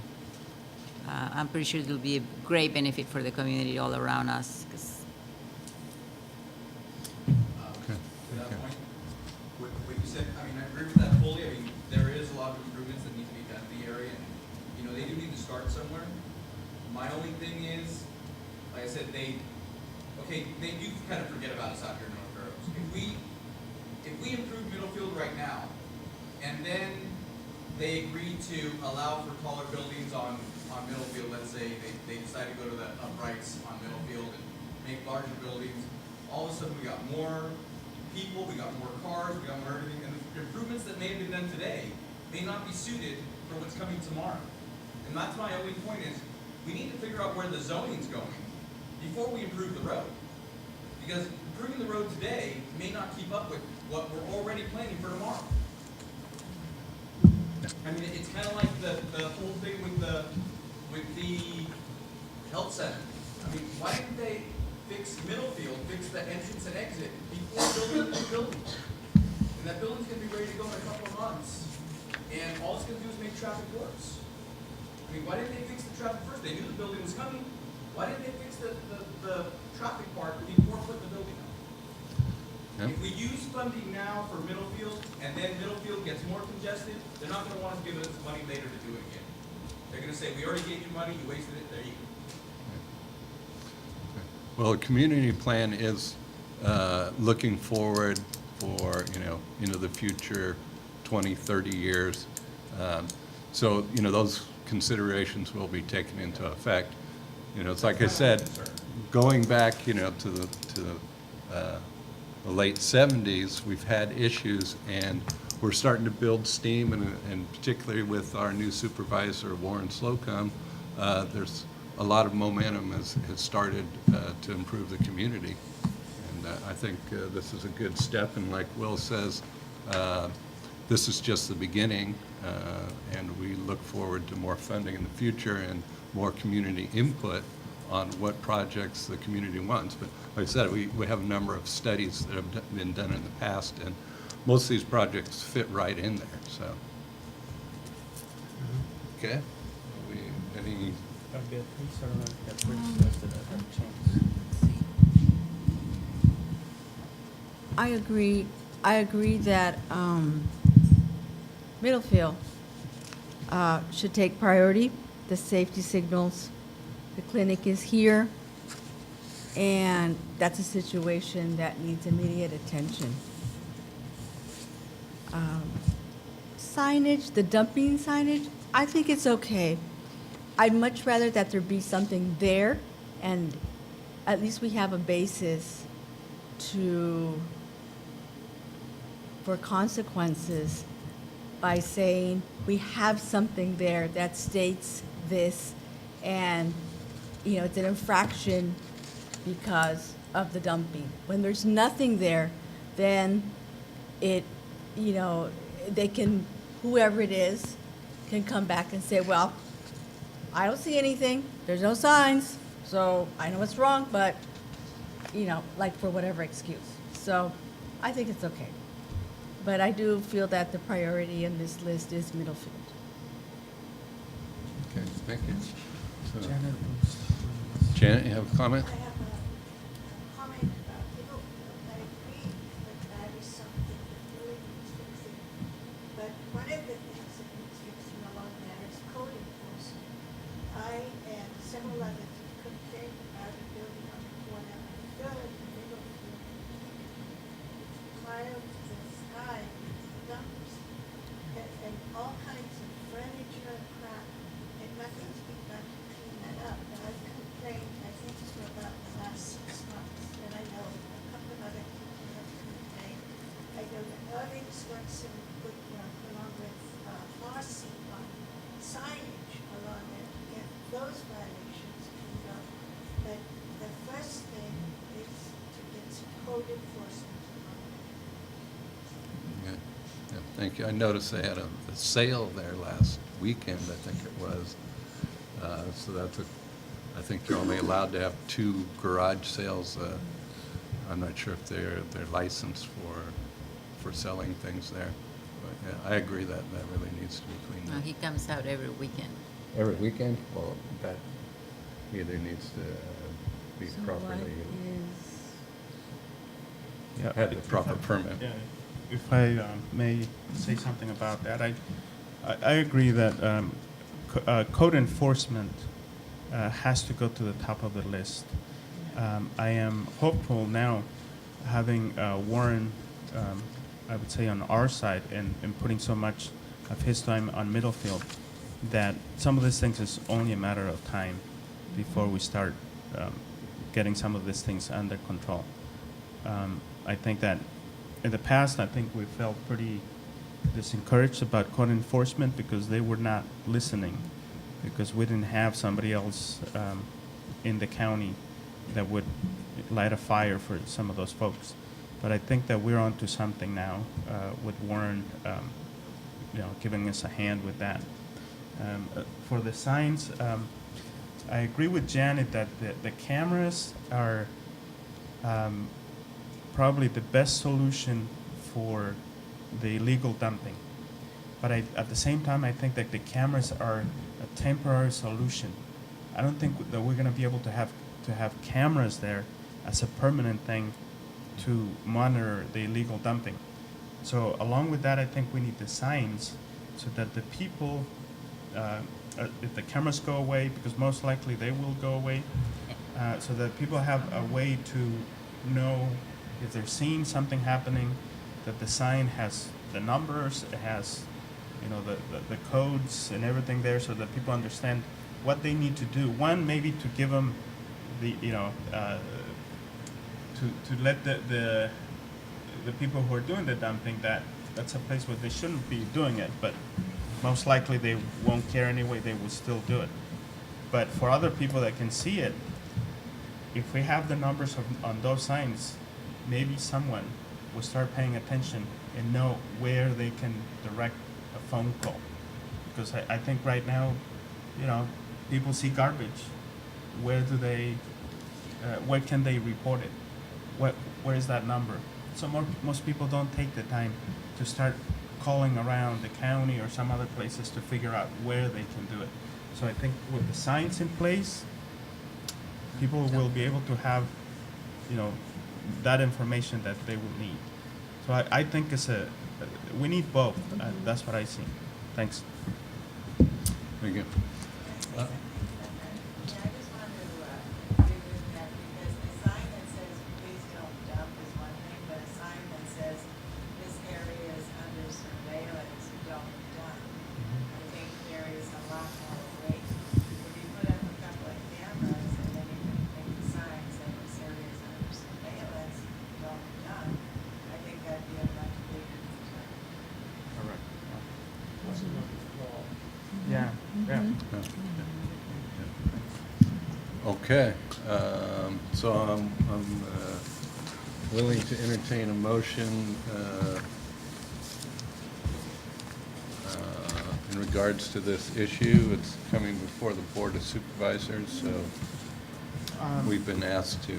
[SPEAKER 14] I'm pretty sure it'll be a great benefit for the community all around us.
[SPEAKER 7] To that point, what you said, I mean, I agree with that fully. I mean, there is a lot of improvements that need to be done in the area, and, you know, they do need to start somewhere. My only thing is, like I said, they do kind of forget about us out here in North Fair Oaks. If we improve Middlefield right now, and then they agree to allow for taller buildings on Middlefield, let's say they decide to go to the uprights on Middlefield and make larger buildings, all of a sudden we got more people, we got more cars, we got more everything, and the improvements that may have been done today may not be suited for what's coming tomorrow. And that's my only point is, we need to figure out where the zoning's going before we improve the road. Because improving the road today may not keep up with what we're already planning for tomorrow. I mean, it's kind of like the whole thing with the health center. I mean, why didn't they fix Middlefield, fix the entrance and exit before building the new building? And that building's gonna be ready to go in a couple of months, and all it's gonna do is make traffic worse. I mean, why didn't they fix the traffic first? They knew the building was coming. Why didn't they fix the traffic part before putting the building up?
[SPEAKER 1] Yep.
[SPEAKER 7] If we use funding now for Middlefield, and then Middlefield gets more congested, they're not gonna want to give us money later to do it again. They're gonna say, we already gave you money, you wasted it, there you go.
[SPEAKER 1] Well, the community plan is looking forward for, into the future 20, 30 years. So, those considerations will be taken into effect. It's like I said, going back, to the late 70s, we've had issues, and we're starting to build steam, and particularly with our new supervisor, Warren Slocum, there's a lot of momentum has started to improve the community. And I think this is a good step, and like Will says, this is just the beginning, and we look forward to more funding in the future and more community input on what projects the community wants. But like I said, we have a number of studies that have been done in the past, and most of these projects fit right in there, so. Okay. Any?
[SPEAKER 9] I agree that Middlefield should take priority. The safety signals, the clinic is here, and that's a situation that needs immediate attention. Signage, the dumping signage, I think it's okay. I'd much rather that there be something there, and at least we have a basis for consequences by saying we have something there that states this, and it's an infraction because of the dumping. When there's nothing there, then it, you know, they can, whoever it is, can come back and say, well, I don't see anything, there's no signs, so I know it's wrong, but, you know, like for whatever excuse. So I think it's okay. But I do feel that the priority in this list is Middlefield.
[SPEAKER 1] Okay, thank you. So- Janet, you have a comment?
[SPEAKER 4] I have a comment about Middlefield. I agree that that is something that really needs fixing. But one of the things that needs fixing along there is code enforcement. I and several others have complained about a building on the corner of Third and Middlefield. It's piled to the sky with dumps and all kinds of furniture, crap, and nothing's been done to clean that up. And I've complained, I think, for about the last 6 months, and I know a couple of other people have complained. I know that Irving Swenson put along with Marcy on signage along there to get those violations cleaned up. But the first thing is to get some code enforcement along there.
[SPEAKER 1] Yeah, thank you. I noticed they had a sale there last weekend, I think it was. So that's I think you're only allowed to have 2 garage sales. I'm not sure if they're licensed for selling things there. But yeah, I agree that really needs to be cleaned
[SPEAKER 14] No,
[SPEAKER 1] up.
[SPEAKER 14] he comes out every weekend.
[SPEAKER 1] Every weekend? Well, that either needs to be
[SPEAKER 9] So what
[SPEAKER 1] properly,
[SPEAKER 3] Yeah,
[SPEAKER 1] had the
[SPEAKER 3] if
[SPEAKER 1] proper
[SPEAKER 3] I-
[SPEAKER 1] permit.
[SPEAKER 3] Yeah, if I may say something about that, I agree that code enforcement has to go to the top of the list. I am hopeful now, having Warren, I would say, on our side and putting so much of his time on Middlefield, that some of these things is only a matter of time before we start getting some of these things under control. I think that in the past, I think we felt pretty disencouraged about code enforcement because they were not listening, because we didn't have somebody else in the county that would light a fire for some of those folks. But I think that we're onto something now with Warren, giving us a hand with that. For the signs, I agree with Janet that the cameras are probably the best solution for the illegal dumping. But at the same time, I think that the cameras are a temporary solution. I don't think that we're going to be able to have cameras there as a permanent thing to monitor the illegal dumping. So along with that, I think we need the signs so that the people, if the cameras go away, because most likely they will go away, so that people have a way to know if they're seeing something happening, that the sign has the numbers, it has, the codes and everything there, so that people understand what they need to do. One, maybe to give them the, to let the people who are doing the dumping that's a place where they shouldn't be doing it, but most likely they won't care anyway, they will still do it. But for other people that can see it, if we have the numbers on those signs, maybe someone will start paying attention and know where they can direct a phone call. Because I think right now, people see garbage. Where do they, where can they report it? Where is that number? So most people don't take the time to start calling around the county or some other places to figure out where they can do it. So I think with the signs in place, people will be able to have, that information that they will need. So I think we need both. That's what I see. Thanks.
[SPEAKER 1] Thank you.
[SPEAKER 13] Yeah, I just wanted to agree with that, because a sign that says, please don't dump is one thing, but a sign that says, this area is under surveillance, don't dump. I think there is a lot more weight. If you put up a couple of cameras and then you can make the sign saying this area is under surveillance, don't dump, I think that'd be a much bigger concern.
[SPEAKER 3] Correct.
[SPEAKER 12] That's another call.
[SPEAKER 3] Yeah, yeah.
[SPEAKER 1] Okay, so I'm willing to entertain a motion in regards to this issue. It's coming before the Board of Supervisors, so we've been asked to,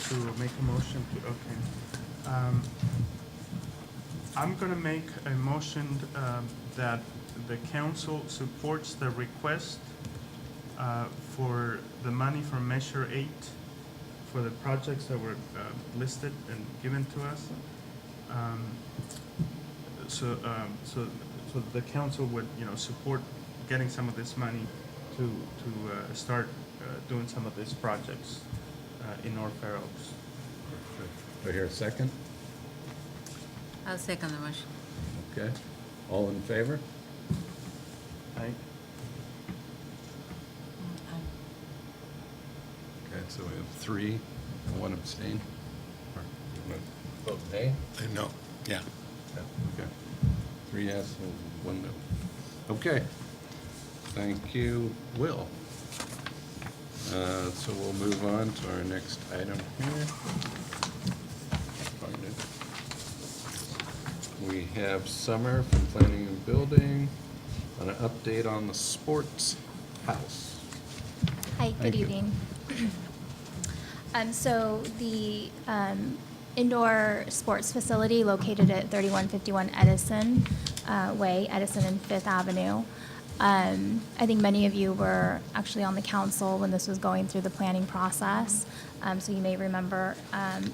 [SPEAKER 3] To make a motion to, okay. I'm gonna make a motion that the council supports the request for the money from Measure 8 for the projects that were listed and given to us. So the council would, support getting some of this money to start doing some of these projects in North Fair Oaks.
[SPEAKER 1] do I hear a second?
[SPEAKER 14] I'll second the motion.
[SPEAKER 1] Okay. All in favor?
[SPEAKER 3] Aye.
[SPEAKER 1] Okay, so we have 3 and 1 abstain. Or you wanna vote nay?
[SPEAKER 2] No, yeah.
[SPEAKER 1] Yeah, okay. 3 yes and 1 no. Okay. Thank you, Will. So we'll move on to our next item here. Find it. We have Summer from Planning and Building on an update on the sports house.
[SPEAKER 15] Hi,
[SPEAKER 1] Thank
[SPEAKER 15] good
[SPEAKER 1] you.
[SPEAKER 15] evening. So the indoor sports facility located at 3151 Edison Way, Edison and Fifth Avenue. I think many of you were actually on the council when this was going through the planning process. So you may remember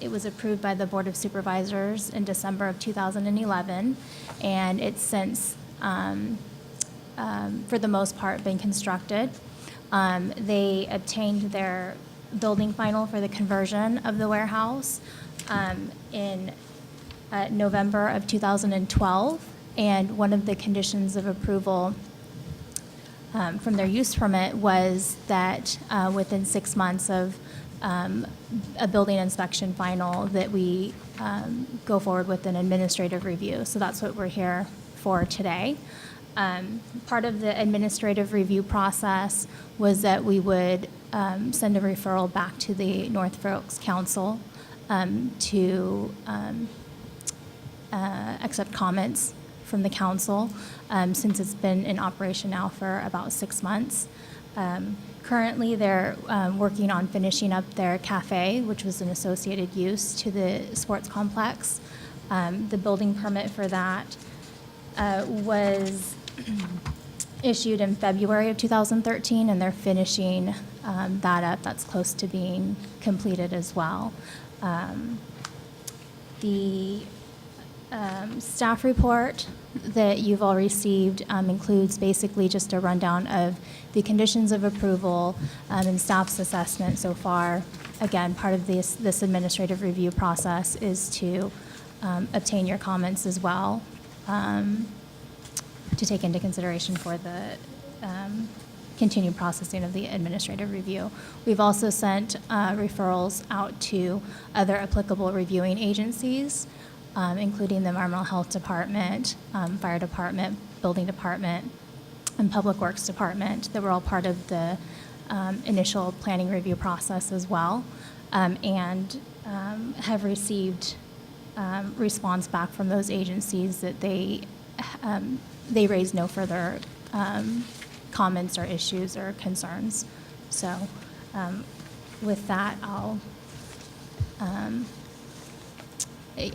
[SPEAKER 15] it was approved by the Board of Supervisors in December of 2011, and it's since, for the most part, been constructed. They obtained their building final for the conversion of the warehouse in November of 2012, and one of the conditions of approval from their use permit was that within 6 months of a building inspection final, that we go forward with an administrative review. So that's what we're here for today. Part of the administrative review process was that we would send a referral back to the North Fair Oaks Council to accept comments from the council, since it's been in operation now for about 6 months. Currently, they're working on finishing up their cafe, which was an associated use to the sports complex. The building permit for that was issued in February of 2013, and they're finishing that up. That's close to being completed as well. The staff report that you've all received includes basically just a rundown of the conditions of approval and staff's assessment so far. Again, part of this administrative review process is to obtain your comments as well, to take into consideration for the continued processing of the administrative review. We've also sent referrals out to other applicable reviewing agencies, including the Environmental Health Department, Fire Department, Building Department, and Public Works Department, that were all part of the initial planning review process as well, and have received response back from those agencies that they raised no further comments or issues or concerns. So with that,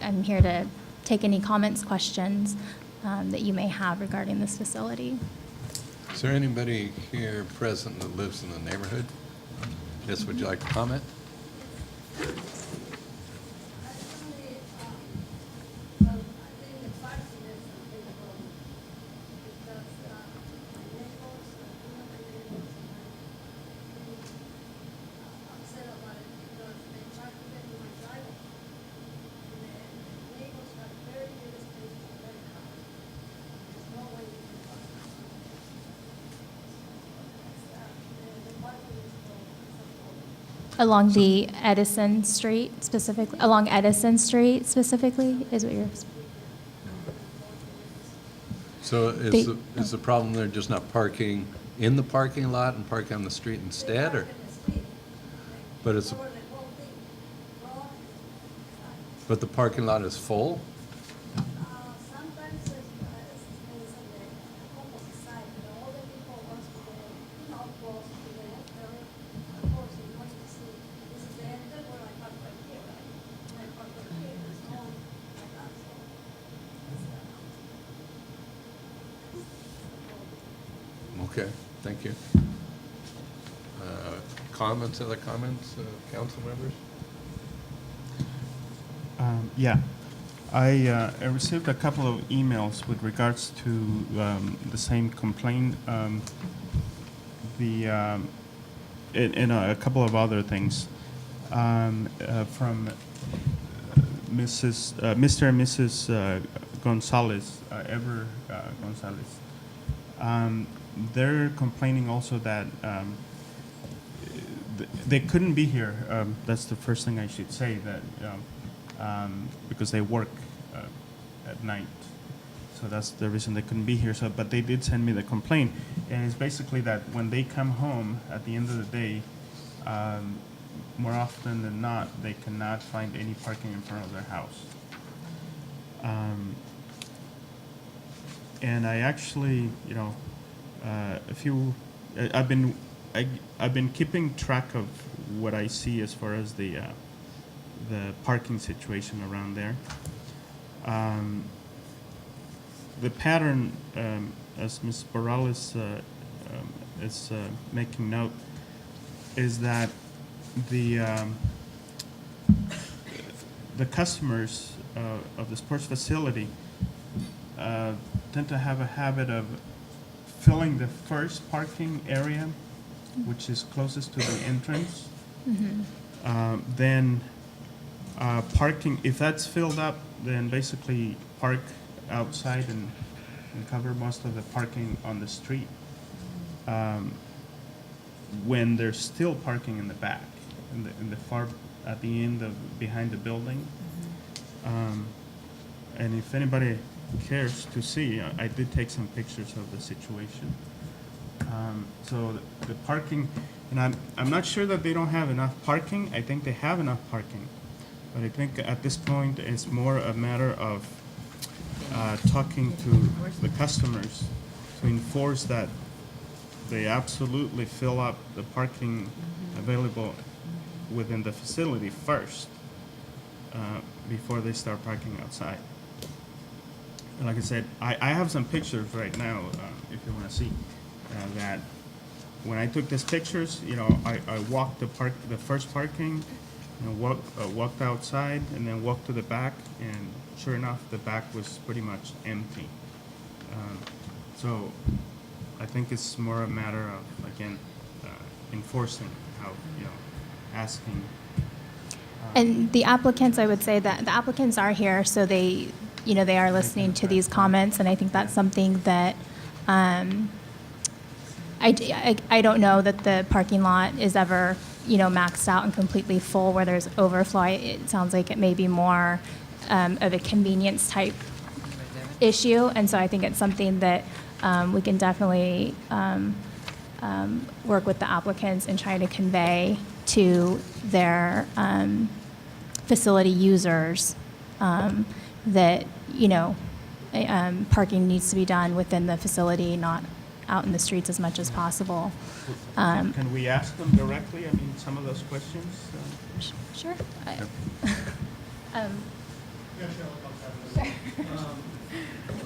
[SPEAKER 15] I'm here to take any comments, questions that you may have regarding this facility.
[SPEAKER 1] Is there anybody here present that lives in the neighborhood? Yes, would you like to comment?
[SPEAKER 15] Along the Edison Street specifically, along Edison Street specifically, is what you're.
[SPEAKER 1] So
[SPEAKER 15] They-
[SPEAKER 1] is the problem they're just not parking in the parking lot and parking on the street instead, or? But it's, But the parking lot is full?
[SPEAKER 13] Sometimes it's on the opposite side, but all the people wants to go, close to the very, close to wants to see. This is the end where I park right here, right? I park right here, there's no one like that, so.
[SPEAKER 1] Okay, thank you. Comments, other comments, council members?
[SPEAKER 3] Yeah. I received a couple of emails with regards to the same complaint, and a couple of other things from Mr. and Mrs. Gonzalez, Ever Gonzalez. They're complaining also that they couldn't be here. That's the first thing I should say, that because they work at night. So that's the reason they couldn't be here. So, but they did send me the complaint, and it's basically that when they come home at the end of the day, more often than not, they cannot find any parking in front of their house. And I actually, I've been keeping track of what I see as far as the parking situation around there. The pattern, as Ms. Morales is making note, is that the customers of the sports facility tend to have a habit of filling the first parking area, which is closest to the entrance. Then parking, if that's filled up, then basically park outside and cover most of the parking on the street. When there's still parking in the back, in the far, at the end of, behind the building. And if anybody cares to see, I did take some pictures of the situation. So the parking, and I'm not sure that they don't have enough parking. I think they have enough parking. But I think at this point, it's more a matter of talking to the customers to enforce that they absolutely fill up the parking available within the facility first, before they start parking outside. And like I said, I have some pictures right now, if you want to see, that when I took these pictures, I walked the first parking, walked outside, and then walked to the back, and sure enough, the back was pretty much empty. So I think it's more a matter of, again, enforcing how, asking.
[SPEAKER 15] And the applicants, I would say that the applicants are here, so they are listening to these comments, and I think that's something that I don't know that the parking lot is ever, maxed out and completely full where there's overflow. It sounds like it may be more of a convenience type issue, and so I think it's something that we can definitely work with the applicants and try to convey to their facility users that, parking needs to be done within the facility, not out in the streets as much as possible.
[SPEAKER 3] Can we ask them directly? I mean, some of those questions?
[SPEAKER 15] Sure.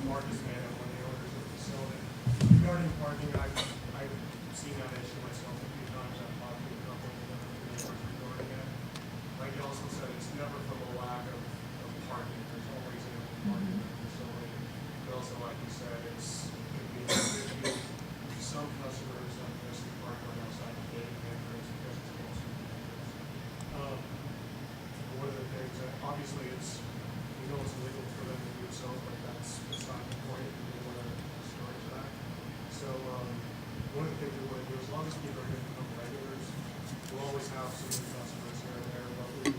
[SPEAKER 16] Marcus Mann, one of the owners of the facility. Regarding parking, I've seen that issue myself a few times. I've talked to a couple of them regarding it. Like you also said, it's never from a lack of parking. There's always ample parking in the facility. But also, like you said, it can be an issue. Some customers don't necessarily park right outside the gate entrance because it's close to the entrance. One of the things that obviously it's illegal for them to do so, but that's not the point. We want to discourage that. So one of the things we want to do, as long as people are going to become regulars, we'll always have some new customers here and there, but we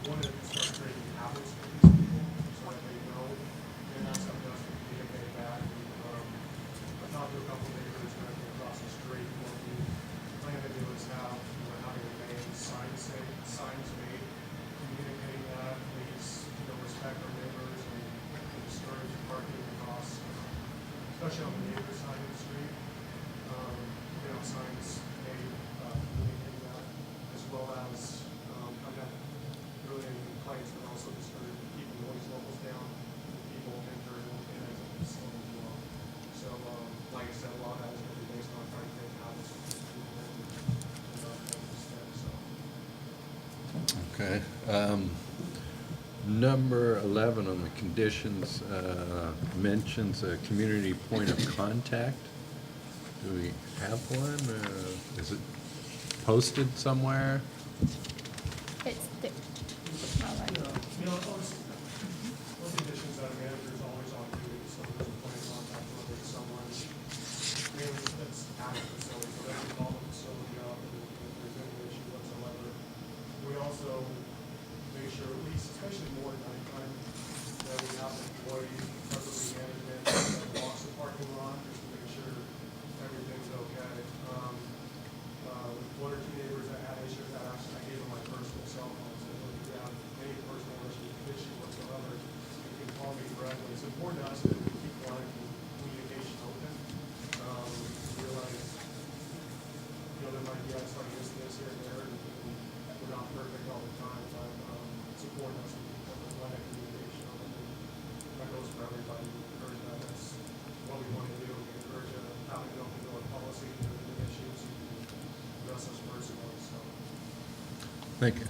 [SPEAKER 16] want to start creating habits for these people so that they know they're not something else to communicate back. I talked to a couple of neighbors directly across the street. What we plan to do is have, having a main signs made, communicating that, please
[SPEAKER 1] Okay. Number 11 on the conditions mentions a community point of contact. Do we have one? Is it posted somewhere?
[SPEAKER 15] It's the,
[SPEAKER 16] Most conditions that a manager is always on duty, so there's a point of contact with someone, mainly that's at the facility, so they can call the facility up if there's any issue whatsoever. We also make sure, at least, especially more at nighttime, that we have an employee, preferably management, that walks the parking lot, just to make sure everything's okay. One or two neighbors that had issues, that I gave them my personal cell phone, so if you have any personal issue whatsoever, you can call me directly. It's important to us that we keep line of communication open. Realize, there might be some incidents here and there, and we're not perfect all the time, but it's important to us to keep the line of communication open. And that goes for everybody. We encourage that. That's what we want to do. We encourage having an open door policy, and the issues you can address us personally, so.
[SPEAKER 1] Thank you.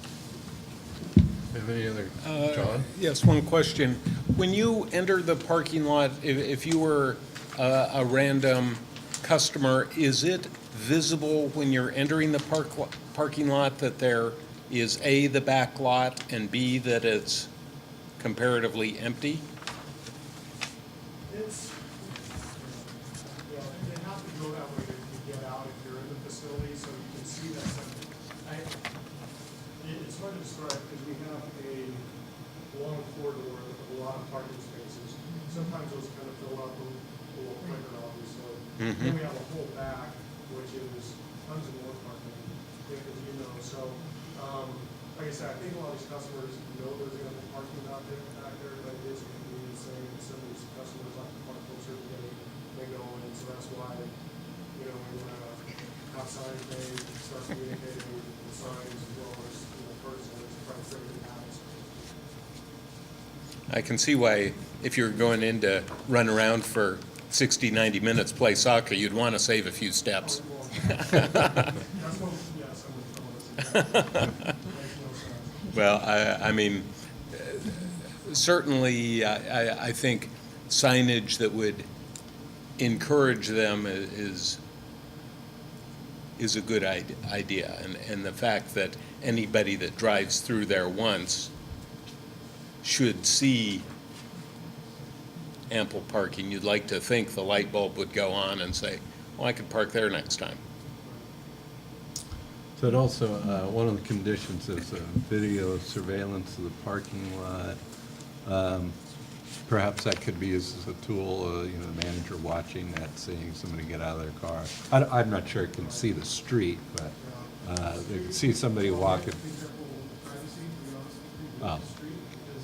[SPEAKER 1] Have any other, John?
[SPEAKER 2] Yes, one question. When you enter the parking lot, if you were a random customer, is it visible when you're entering the parking lot that there is A, the back lot, and B, that it's comparatively empty?
[SPEAKER 16] It's, yeah, they have to go that way to get out if you're in the facility, so you can see that. It's hard to describe because we have a long corridor with a lot of parking spaces. Sometimes those kind of fill up a little quicker, obviously. Then we have a whole back, which is tons of more parking, as you know. So, like I said, I think a lot of these customers know there's going to be parking out there, back there, but it is a convenience thing. And some of these customers like to park closer to the gate, they go in. So that's why, we want to have signs made, start communicating with the signs as well as, personally, to try to create habits.
[SPEAKER 2] I can see why, if you're going in to run around for 60, 90 minutes, play soccer, you'd want to save a few steps.
[SPEAKER 16] That's what, yeah, someone told us. Makes no sense.
[SPEAKER 2] Well, I mean, certainly, I think signage that would encourage them is a good idea. And the fact that anybody that drives through there once should see ample parking. You'd like to think the light bulb would go on and say, well, I could park there next time.
[SPEAKER 1] So it also, one of the conditions is video surveillance of the parking lot. Perhaps that could be used as a tool, the manager watching that, seeing somebody get out of their car. I'm not sure it can see the street, but they can see somebody walking.
[SPEAKER 16] Be careful with privacy, to be honest with you,
[SPEAKER 1] Oh.
[SPEAKER 16] with the street, because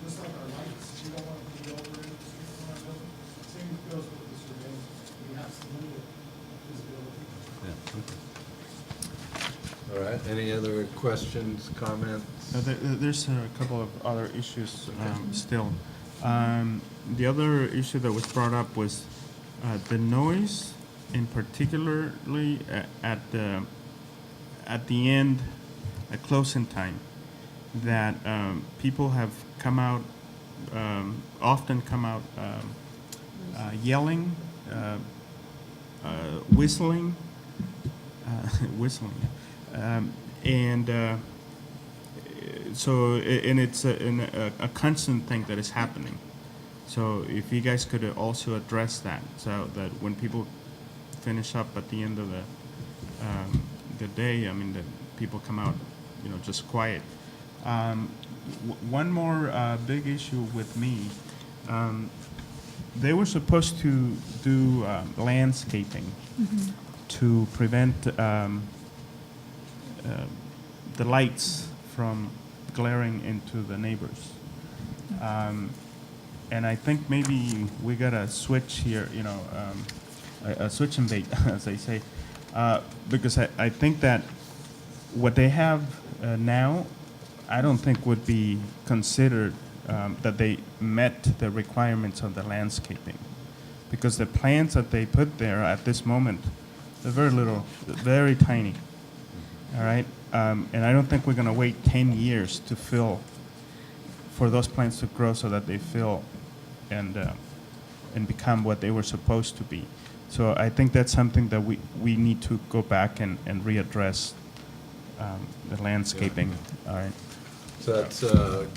[SPEAKER 16] just like our lights, we don't want to be over in the street when our building. Same goes with the surveillance. We have some limited visibility.
[SPEAKER 1] Yeah, okay. All right, any other questions, comments?
[SPEAKER 3] There's a couple of other issues still. The other issue that was brought up was the noise, in particularly at the end, at closing time, that people have come out, often come out yelling, whistling, and it's a constant thing that is happening. So if you guys could also address that, so that when people finish up at the end of the day, I mean, that people come out, just quiet. One more big issue with me, they were supposed to do landscaping to prevent the lights from glaring into the neighbors. And I think maybe we got to switch here, a switch and bait, as they say, because I think that what they have now, I don't think would be considered that they met the requirements of the landscaping, because the plants that they put there at this moment, they're very little, very tiny. All right. And I don't think we're going to wait 10 years to fill, for those plants to grow so that they fill and become what they were supposed to be. So I think that's something that we need to go back and readdress the landscaping. All right.
[SPEAKER 1] So that's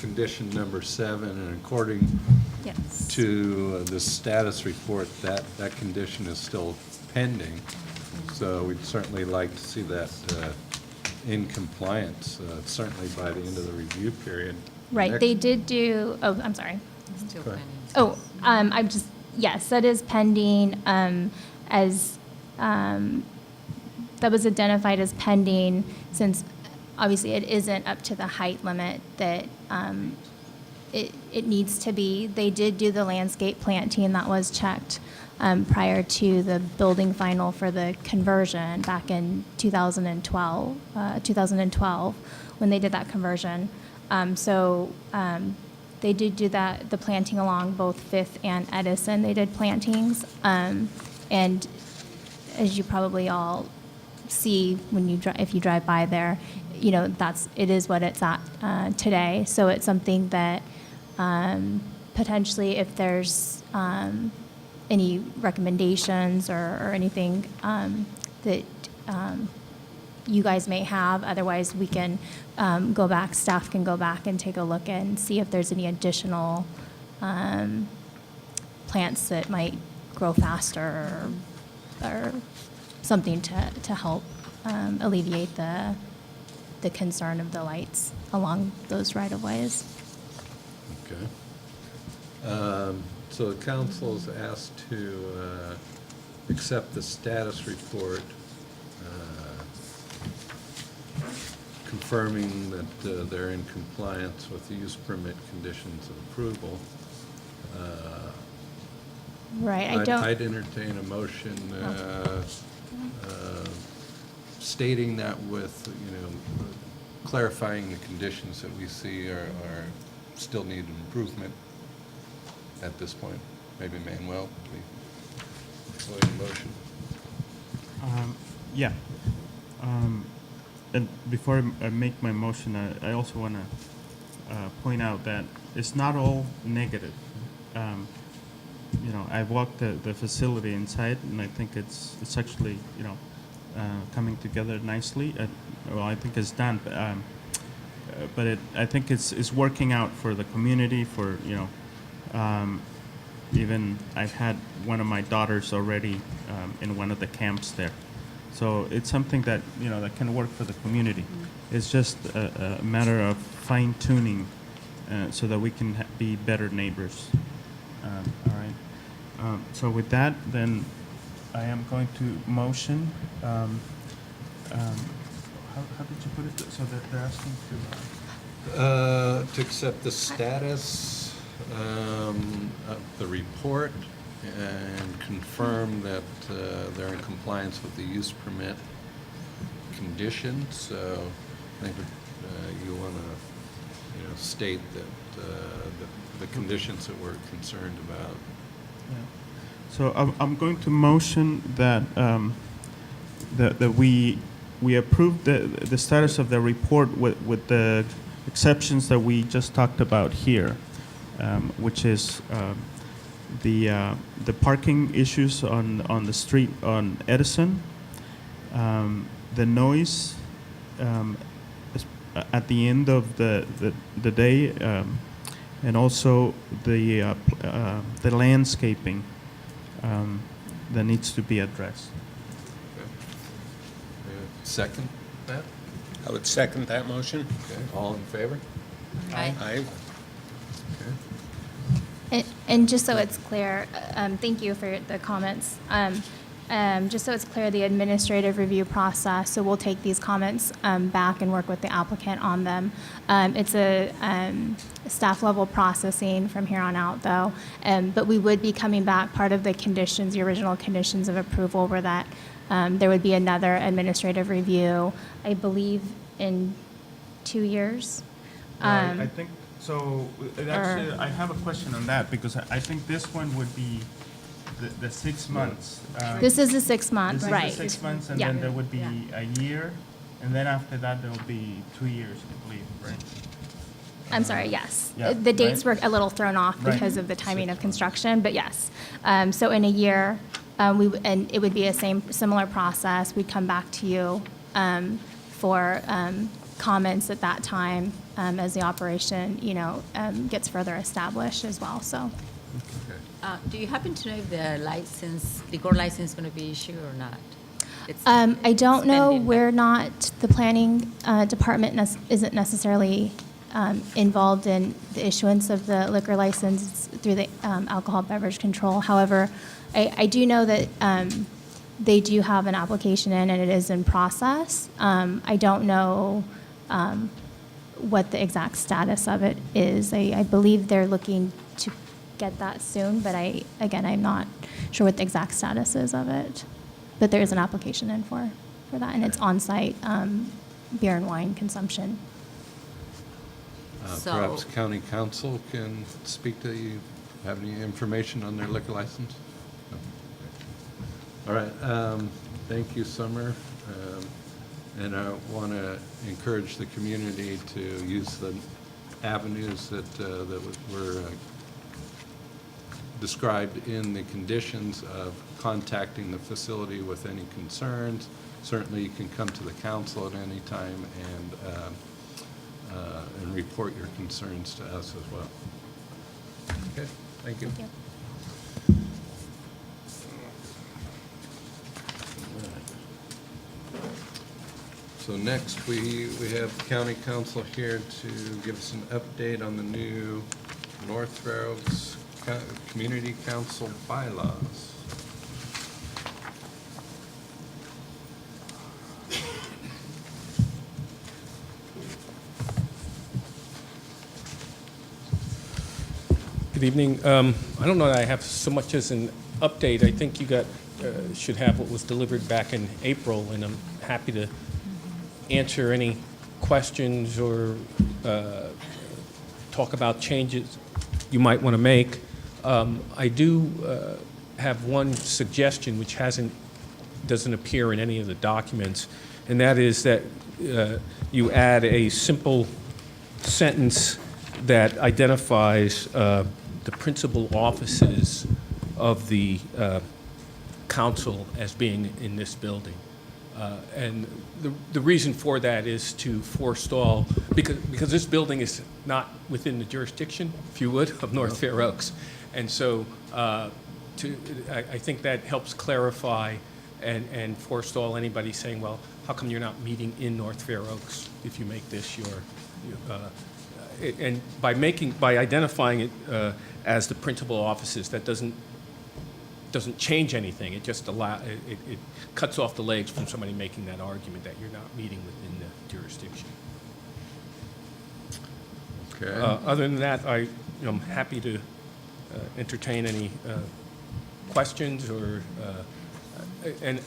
[SPEAKER 1] condition number 7, and according
[SPEAKER 15] Yes.
[SPEAKER 1] to the status report, that condition is still pending. So we'd certainly like to see that in compliance, certainly by the end of the review period.
[SPEAKER 15] Right,
[SPEAKER 1] Next-
[SPEAKER 15] they did do, oh, I'm sorry.
[SPEAKER 14] Still
[SPEAKER 1] Go ahead.
[SPEAKER 14] planning.
[SPEAKER 15] Oh, I'm just, yes, that is pending, as, that was identified as pending since obviously it isn't up to the height limit that, it needs to be. They did do the landscape planting that was checked, prior to the building final for the conversion back in 2012, when they did that conversion. They did do that, the planting along both Fifth and Edison. They did plantings. And as you probably all see when you if you drive by there, you know, it is what it's at today. So it's something that potentially, if there's any recommendations or anything that you guys may have. Otherwise, we can go back, staff can go back and take a look and see if there's any additional plants that might grow faster or something to help alleviate the concern of the lights along those right-of-ways.
[SPEAKER 1] Okay. So the council is asked to accept the status report confirming that they're in compliance with the use permit conditions of approval.
[SPEAKER 15] Right, I don't.
[SPEAKER 1] I'd entertain a motion stating that with, clarifying the conditions that we see are still need improvement at this point. Maybe Manuel, please, a motion.
[SPEAKER 3] Yeah. And before I make my motion, I also want to point out that it's not all negative. I walked the facility inside, and I think it's actually, coming together nicely. Well, I think it's done, but I think it's working out for the community. For even I've had one of my daughters already in one of the camps there. So it's something that, that can work for the community. It's just a matter of fine tuning so that we can be better neighbors. All right. So with that, then I am going to motion. How did you put it? So that they're asking
[SPEAKER 1] To accept the status of the report and confirm that they're in compliance with the use permit conditions. So I think you want to, state that the conditions that we're concerned about.
[SPEAKER 3] Yeah. So I'm going to motion that that we approve the status of the report with the exceptions that we just talked about here, which is the parking issues on the street on Edison, the noise at the end of the day, and also the landscaping that needs to be addressed.
[SPEAKER 1] Second that?
[SPEAKER 2] I would second that motion.
[SPEAKER 1] Okay, all in favor?
[SPEAKER 14] Aye.
[SPEAKER 2] Aye.
[SPEAKER 15] And just so it's clear, thank you for the comments. Just so it's clear, the administrative review process, so we'll take these comments back and work with the applicant on them. It's a staff level processing from here on out, though. But we would be coming back, part of the conditions, the original conditions of approval were that there would be another administrative review, I believe, in 2 years.
[SPEAKER 3] I think so. Actually, I have a question on that because I think this one would be the 6 months.
[SPEAKER 15] This is a 6 month,
[SPEAKER 3] This
[SPEAKER 15] right?
[SPEAKER 3] is the 6 months, and
[SPEAKER 15] Yeah.
[SPEAKER 3] then there would be a year And then after that, there'll be 2 years, I believe, right?
[SPEAKER 15] I'm sorry, yes.
[SPEAKER 3] Yeah,
[SPEAKER 15] The dates
[SPEAKER 3] right.
[SPEAKER 15] were a little thrown off
[SPEAKER 3] Right.
[SPEAKER 15] because of the timing of construction, but yes. So in a year, and it would be a similar process. We'd come back to you for comments at that time as the operation, gets further established as well, so.
[SPEAKER 14] Do you happen to know if the liquor license is going to be issued or not? It's
[SPEAKER 15] I don't know.
[SPEAKER 14] pending, but-
[SPEAKER 15] We're not, the planning department isn't necessarily involved in the issuance of the liquor license through the alcohol beverage control. However, I do know that they do have an application in and it is in process. I don't know what the exact status of it is. I believe they're looking to get that soon, but I'm not sure what the exact status is of it. But there is an application in for that, and it's on-site beer and wine consumption.
[SPEAKER 14] So-
[SPEAKER 1] Perhaps county council can speak to you, have any information on their liquor license? No. All right, thank you, Summer. And I want to encourage the community to use the avenues that were described in the conditions of contacting the facility with any concerns. Certainly, you can come to the council at any time and report your concerns to us as well. Okay, thank you.
[SPEAKER 15] Thank you.
[SPEAKER 1] So next, we have county council here to give us an update on the new North Fair Oaks Community Council bylaws.
[SPEAKER 12] Good evening. I don't know that I have so much as an update. I think you should have what was delivered back in April, and I'm happy to answer any questions or talk about changes you might want to make. I do have one suggestion which doesn't appear in any of the documents, and that is that you add a simple sentence that identifies the principal offices of the council as being in this building. And the reason for that is to forestall, because this building is not within the jurisdiction, if you would, of North Fair Oaks. And so I think that helps clarify and forestall anybody saying, well, how come you're not meeting in North Fair Oaks if you make this your and by identifying it as the principal offices, that doesn't change anything. It just it cuts off the legs from somebody making that argument that you're not meeting within the jurisdiction.
[SPEAKER 1] Okay.
[SPEAKER 12] Other than that, I'm happy to entertain any questions or and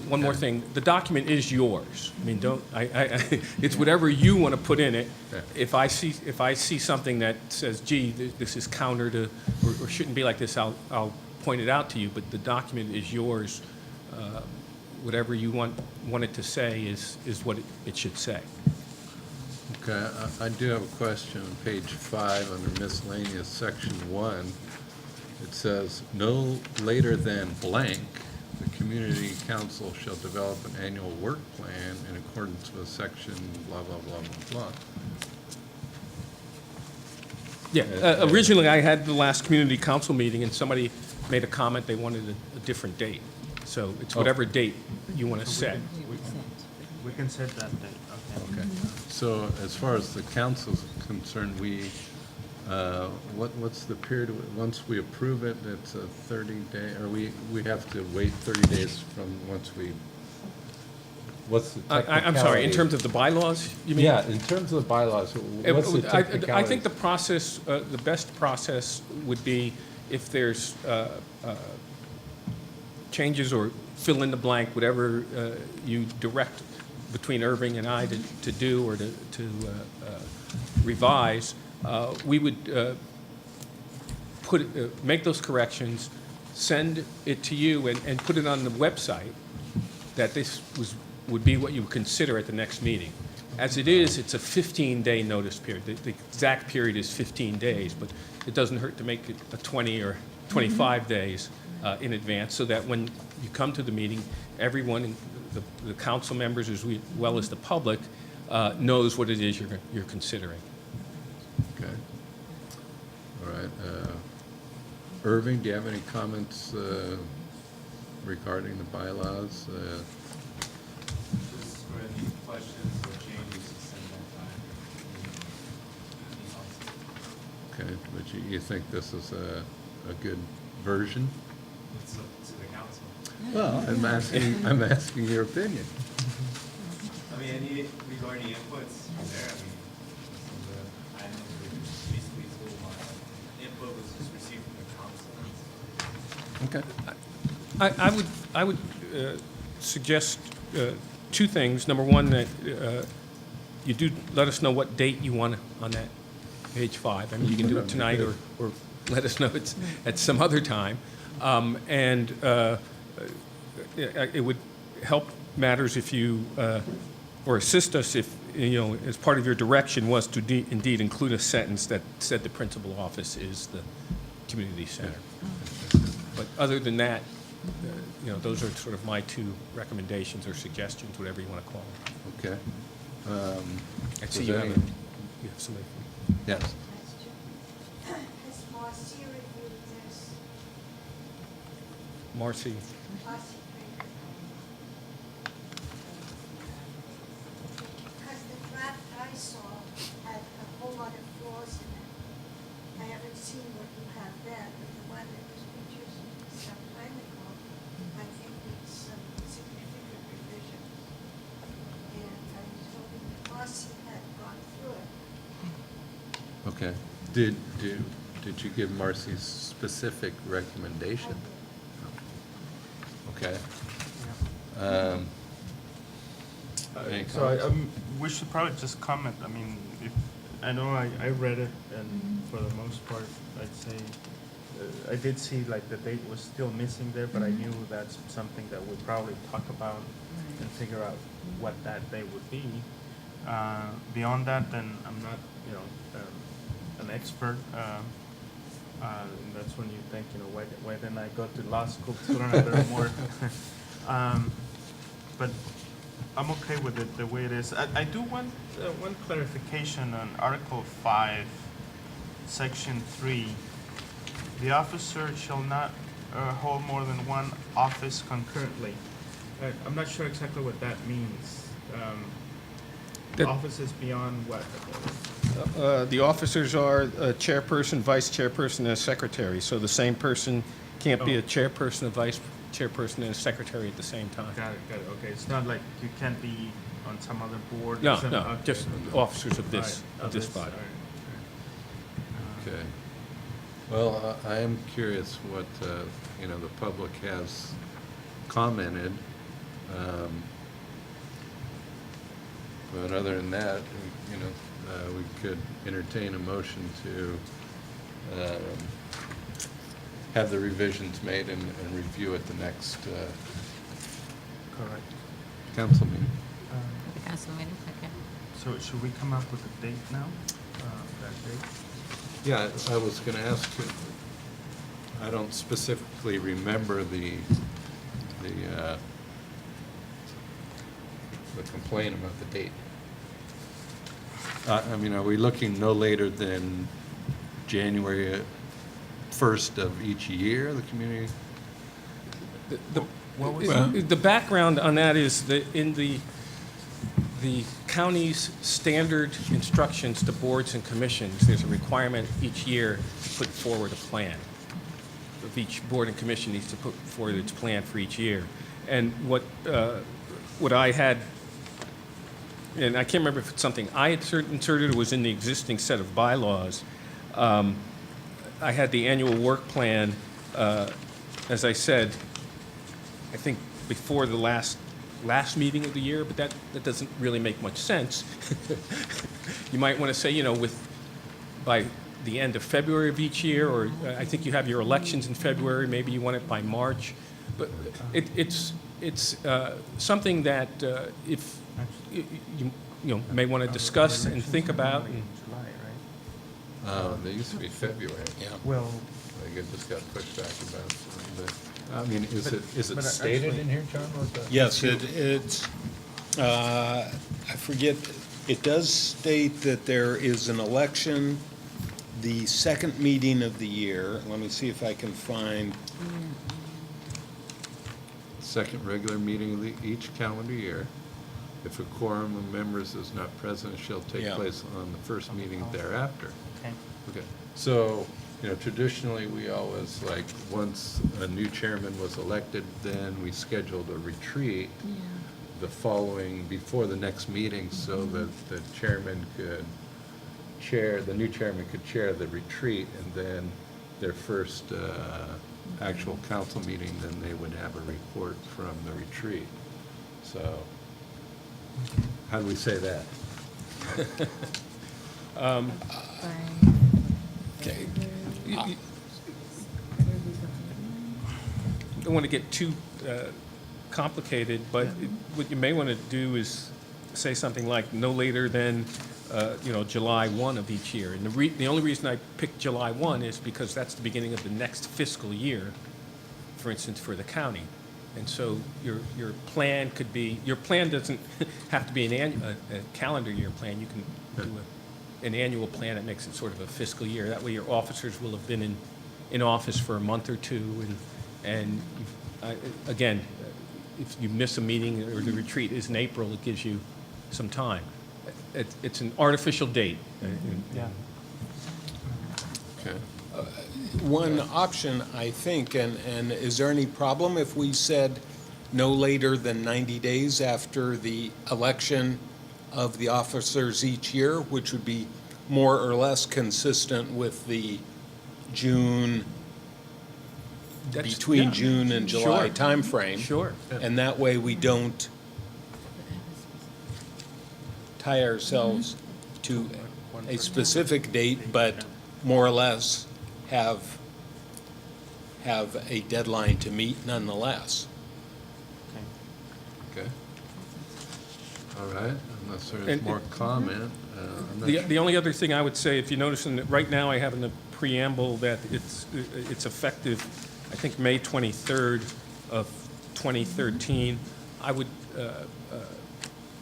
[SPEAKER 12] one more thing, the document is yours. I mean, it's whatever you want to put in it. If I see something that says, gee, this is counter to, or shouldn't be like this, I'll point it out to you, but the document is yours. Whatever you want it to say is what it should say.
[SPEAKER 1] Okay, I do have a question on page 5 under miscellaneous, section 1. It says, no later than blank, the community council shall develop an annual work plan in accordance with section blah, blah, blah, blah, blah.
[SPEAKER 12] Yeah, originally I had the last community council meeting and somebody made a comment they wanted a different date. So it's whatever date you want to set.
[SPEAKER 3] We can set that date, okay.
[SPEAKER 1] Okay, so as far as the council's concerned, what's the period, once we approve it, it's a 30-day, or we have to wait 30 days from once we, what's the technicality?
[SPEAKER 12] I'm sorry, in terms of the bylaws, you mean?
[SPEAKER 1] Yeah, in terms of the bylaws, what's the technicality?
[SPEAKER 12] I think the process, the best process would be if there's changes or fill in the blank, whatever you direct between Irving and I to do or to revise, we would make those corrections, send it to you, and put it on the website that this was would be what you would consider at the next meeting. As it is, it's a 15-day notice period. The exact period is 15 days, but it doesn't hurt to make it a 20 or 25 days in advance, so that when you come to the meeting, everyone, the council members as well as the public, knows what it is you're considering.
[SPEAKER 1] Okay. All right. Irving, do you have any comments regarding the bylaws?
[SPEAKER 17] Just for any questions or changes to send that time.
[SPEAKER 1] Okay, but you think this is a good version?
[SPEAKER 17] It's up to the council.
[SPEAKER 1] Well, I'm asking your opinion.
[SPEAKER 17] I mean, we got any inputs from there? I mean, some of the items we basically told my input was just received from the council.
[SPEAKER 12] Okay. I would suggest two things. Number one, that you do let us know what date you want on that page 5. I mean, you can do it tonight or let us know it's at some other time. And it would help matters if you, or assist us if, as part of your direction was to indeed include a sentence that said the principal office is the community center. But other than that, those are sort of my two recommendations or suggestions, whatever you want to call them.
[SPEAKER 1] Okay.
[SPEAKER 12] I see
[SPEAKER 1] Was
[SPEAKER 12] you have
[SPEAKER 1] any-
[SPEAKER 12] you have somebody.
[SPEAKER 1] Yes.
[SPEAKER 13] Has Marcy reviewed this?
[SPEAKER 12] Marcy.
[SPEAKER 13] Marcy, because the draft I saw had a whole lot of flaws in it. I haven't seen what you have there, but the one that was produced some time ago, I think needs some significant revisions. And I was hoping that Marcy had gone through it.
[SPEAKER 1] Okay. Did you give Marcy's specific recommendation? Okay. Any
[SPEAKER 3] So
[SPEAKER 1] comments?
[SPEAKER 3] we should probably just comment. I mean, I know I read it, and for the most part, I'd say, I did see like the date was still missing there, but I knew that's something that we'll probably talk about and figure out what that day would be. Beyond that, then I'm not, an expert. And that's when you think, why didn't I go to law school to learn a little more? But I'm okay with it the way it is. I do want one clarification on Article 5, Section 3. The officer shall not hold more than one office concurrently. I'm not sure exactly what that means. Offices beyond what?
[SPEAKER 12] The officers are a chairperson, vice chairperson, and a secretary. So the same person can't be a chairperson, a vice chairperson, and a secretary at the same time.
[SPEAKER 3] Got it. Okay, it's not like you can't be on some other board?
[SPEAKER 12] No,
[SPEAKER 3] or something?
[SPEAKER 12] no,
[SPEAKER 3] Okay.
[SPEAKER 12] just officers of
[SPEAKER 3] All
[SPEAKER 12] this,
[SPEAKER 3] right,
[SPEAKER 12] of this
[SPEAKER 3] all
[SPEAKER 12] body.
[SPEAKER 3] right.
[SPEAKER 1] Okay. Well, I am curious what, the public has commented. But other than that, we could entertain a motion to have the revisions made and review at the next
[SPEAKER 3] Correct.
[SPEAKER 1] council meeting.
[SPEAKER 14] The council meeting, okay.
[SPEAKER 3] So should we come up with a date now, that date?
[SPEAKER 1] Yeah, I was going to ask you, I don't specifically remember the complaint about the date. I mean, are we looking no later than January 1st of each year, the community?
[SPEAKER 12] The background on that is that in the county's standard instructions to boards and commissions, there's a requirement each year to put forward a plan. Of each board and commission needs to put forward its plan for each year. And what I had, and I can't remember if it's something I had inserted or was in the existing set of bylaws, I had the annual work plan, as I said, I think before the last meeting of the year, but that doesn't really make much sense. You might want to say, by the end of February of each year, or I think you have your elections in February, maybe you want it by March. But it's it's something that if you may want to discuss and think about. And
[SPEAKER 1] They used to be February.
[SPEAKER 2] Yeah.
[SPEAKER 3] Well,
[SPEAKER 1] I think it just got pushed back about a little bit. I mean, is it
[SPEAKER 3] but
[SPEAKER 1] stated
[SPEAKER 3] actually-
[SPEAKER 1] in here, John? What the-
[SPEAKER 2] Yes, it's, I forget, it does state that there is an election the second meeting of the year. Let me see if I can find,
[SPEAKER 1] Second regular meeting of each calendar year. If a quorum of members is not present, it shall take
[SPEAKER 2] Yeah.
[SPEAKER 1] place on the first meeting thereafter.
[SPEAKER 3] okay.
[SPEAKER 1] Okay, so, traditionally, we always, once a new chairman was elected, then we scheduled a retreat the following, before the next meeting, so that the chairman could the new chairman could chair the retreat, and then their first actual council meeting, then they would have a report from the retreat. So, how do we say that?
[SPEAKER 2] okay,
[SPEAKER 12] Don't want to get too complicated, but what you may want to do is say something like no later than, July 1 of each year. And the only reason I picked July 1 is because that's the beginning of the next fiscal year, for instance, for the county. And so your plan could be, your plan doesn't have to be a calendar year plan. You can do an annual plan that makes it sort of a fiscal year. That way your officers will have been in office for a month or two. And again, if you miss a meeting or the retreat is in April, it gives you some time. It's an artificial date.
[SPEAKER 3] Yeah.
[SPEAKER 1] Okay.
[SPEAKER 2] one option, I think, and is there any problem if we said no later than 90 days after the election of the officers each year, which would be more or less consistent with the June, between June and July
[SPEAKER 12] Sure.
[SPEAKER 2] timeframe?
[SPEAKER 12] Sure.
[SPEAKER 2] And that way we don't tie ourselves to a specific date, but more or less have a deadline to meet nonetheless.
[SPEAKER 1] Okay. All right, unless there's
[SPEAKER 12] And-
[SPEAKER 1] more comment. I'm not
[SPEAKER 12] The only other thing I would say, if you notice, right now I have in the preamble that it's effective, I think, May 23rd of 2013. I would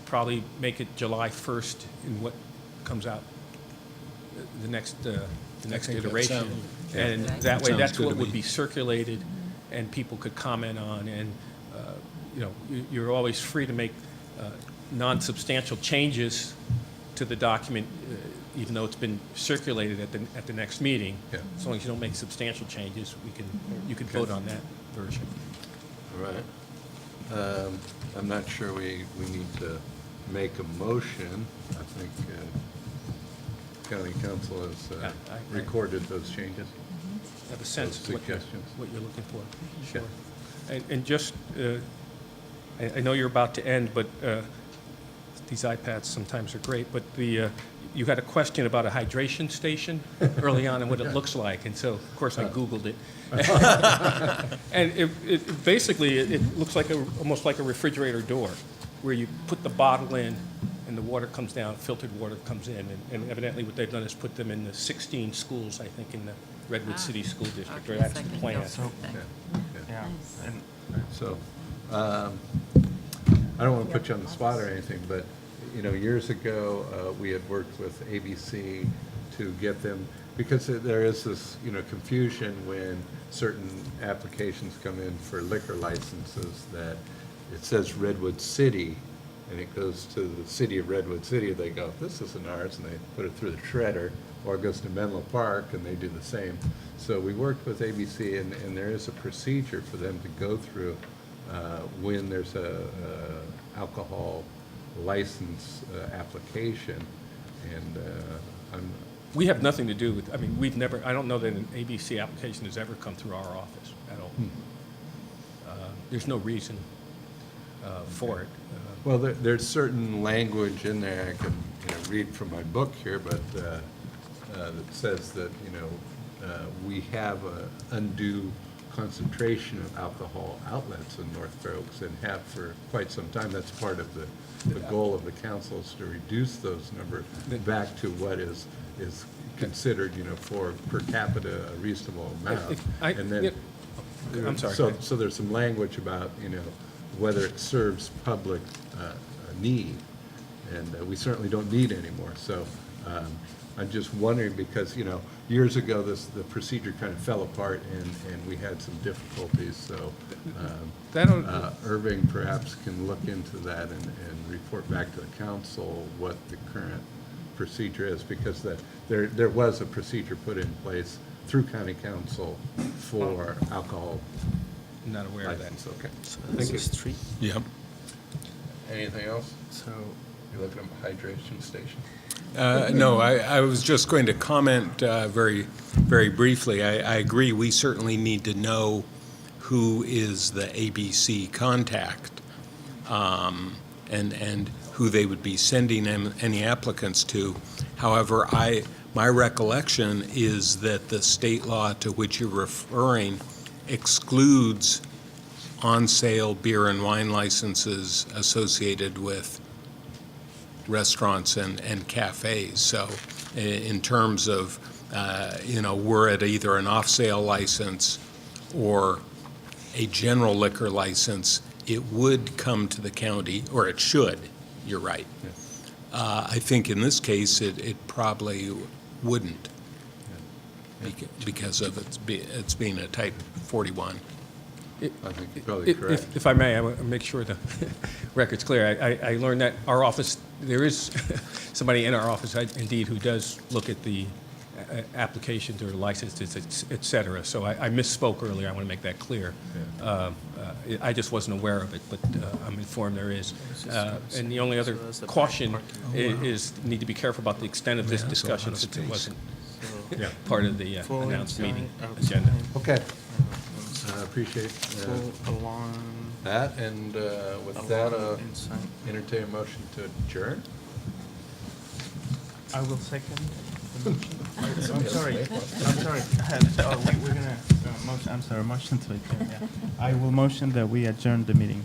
[SPEAKER 12] probably make it July 1st in what comes out, the next
[SPEAKER 2] think that
[SPEAKER 12] iteration.
[SPEAKER 2] sounds-
[SPEAKER 12] And
[SPEAKER 14] Yeah.
[SPEAKER 12] that way,
[SPEAKER 2] Sounds
[SPEAKER 12] that's
[SPEAKER 2] good
[SPEAKER 12] what
[SPEAKER 2] to
[SPEAKER 12] would
[SPEAKER 2] me.
[SPEAKER 12] be circulated and people could comment on. And, you're always free to make non-substantial changes to the document, even though it's been circulated at the next meeting.
[SPEAKER 1] Yeah.
[SPEAKER 12] As long as you don't make substantial changes, you can vote on that version.
[SPEAKER 1] All right. I'm not sure we need to make a motion. I think county council has
[SPEAKER 12] Yeah, I-
[SPEAKER 1] recorded those changes.
[SPEAKER 12] Have a sense of what you're
[SPEAKER 1] Suggestions.
[SPEAKER 12] looking for.
[SPEAKER 1] Yeah.
[SPEAKER 12] Sure. And just, I know you're about to end, but these iPads sometimes are great, but you had a question about a hydration station early on and what it looks like, and so, of course, I Googled it. And it basically, it looks like almost like a refrigerator door, where you put the bottle in and the water comes down, filtered water comes in, and evidently what they've done is put them in the 16 schools, I think, in the Redwood City School District, or
[SPEAKER 14] Okay,
[SPEAKER 12] that's
[SPEAKER 14] so I
[SPEAKER 12] the
[SPEAKER 14] can
[SPEAKER 12] plan.
[SPEAKER 14] go with that.
[SPEAKER 3] Yeah.
[SPEAKER 14] Nice.
[SPEAKER 3] And
[SPEAKER 1] So, I don't want to put you on the spot or anything, but, years ago, we had worked with ABC to get them, because there is this, confusion when certain applications come in for liquor licenses that it says Redwood City, and it goes to the city of Redwood City, they go, this isn't ours, and they put it through the shredder, or it goes to Menlo Park, and they do the same. So we worked with ABC, and there is a procedure for them to go through when there's a alcohol license application, and
[SPEAKER 12] We have nothing to do with, we've never, I don't know that an ABC application has ever come through our office at all. There's no reason for it.
[SPEAKER 1] well, there's certain language in there, I can, read from my book here, but that says that, we have a undue concentration of alcohol outlets in North Fair Oaks and have for quite some time. That's part of the goal of the council is to reduce those numbers back to what is considered, for per capita a reasonable amount. And then,
[SPEAKER 2] I'm sorry.
[SPEAKER 1] So there's some language about, whether it serves public need, and we certainly don't need anymore. So I'm just wondering, because, years ago, the procedure kind of fell apart, and we had some difficulties, so Irving perhaps can look into that and report back to the council what the current procedure is, because there was a procedure put in place through county council for alcohol.
[SPEAKER 2] Not aware of that.
[SPEAKER 1] license. Okay.
[SPEAKER 3] This
[SPEAKER 1] Thank you.
[SPEAKER 3] is street.
[SPEAKER 2] Yep.
[SPEAKER 1] Anything else?
[SPEAKER 3] So
[SPEAKER 1] You're looking at a hydration station?
[SPEAKER 2] No, I was just going to comment very, very briefly. I agree, we certainly need to know who is the ABC contact and who they would be sending any applicants to. However, my recollection is that the state law to which you're referring excludes on-sale beer and wine licenses associated with restaurants and cafes. So in terms of, we're at either an off-sale license or a general liquor license, it would come to the county, or it should, you're right. I think in this case, it probably wouldn't because of its being a type 41.
[SPEAKER 1] I think you're probably correct.
[SPEAKER 18] If I may, I want to make sure the record's clear. I learned that our office, there is somebody in our office, indeed, who does look at the applications or licenses, et cetera. So I misspoke earlier. I want to make that clear. I just wasn't aware of it, but I'm informed there is. And the only other caution is need to be careful about the extent of this discussion since it wasn't part of the announced meeting agenda.
[SPEAKER 1] Okay. I appreciate
[SPEAKER 3] along
[SPEAKER 1] that, and with that, entertain a motion to adjourn.
[SPEAKER 3] I will second the motion. I'm sorry. We're gonna motion. I'm sorry. Motion to adjourn. Yeah. I will motion that we adjourn the meeting.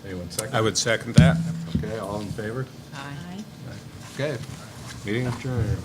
[SPEAKER 1] Anyone second?
[SPEAKER 2] I would second that.
[SPEAKER 1] Okay, all in favor?
[SPEAKER 14] Aye.
[SPEAKER 1] Okay, meeting adjourned.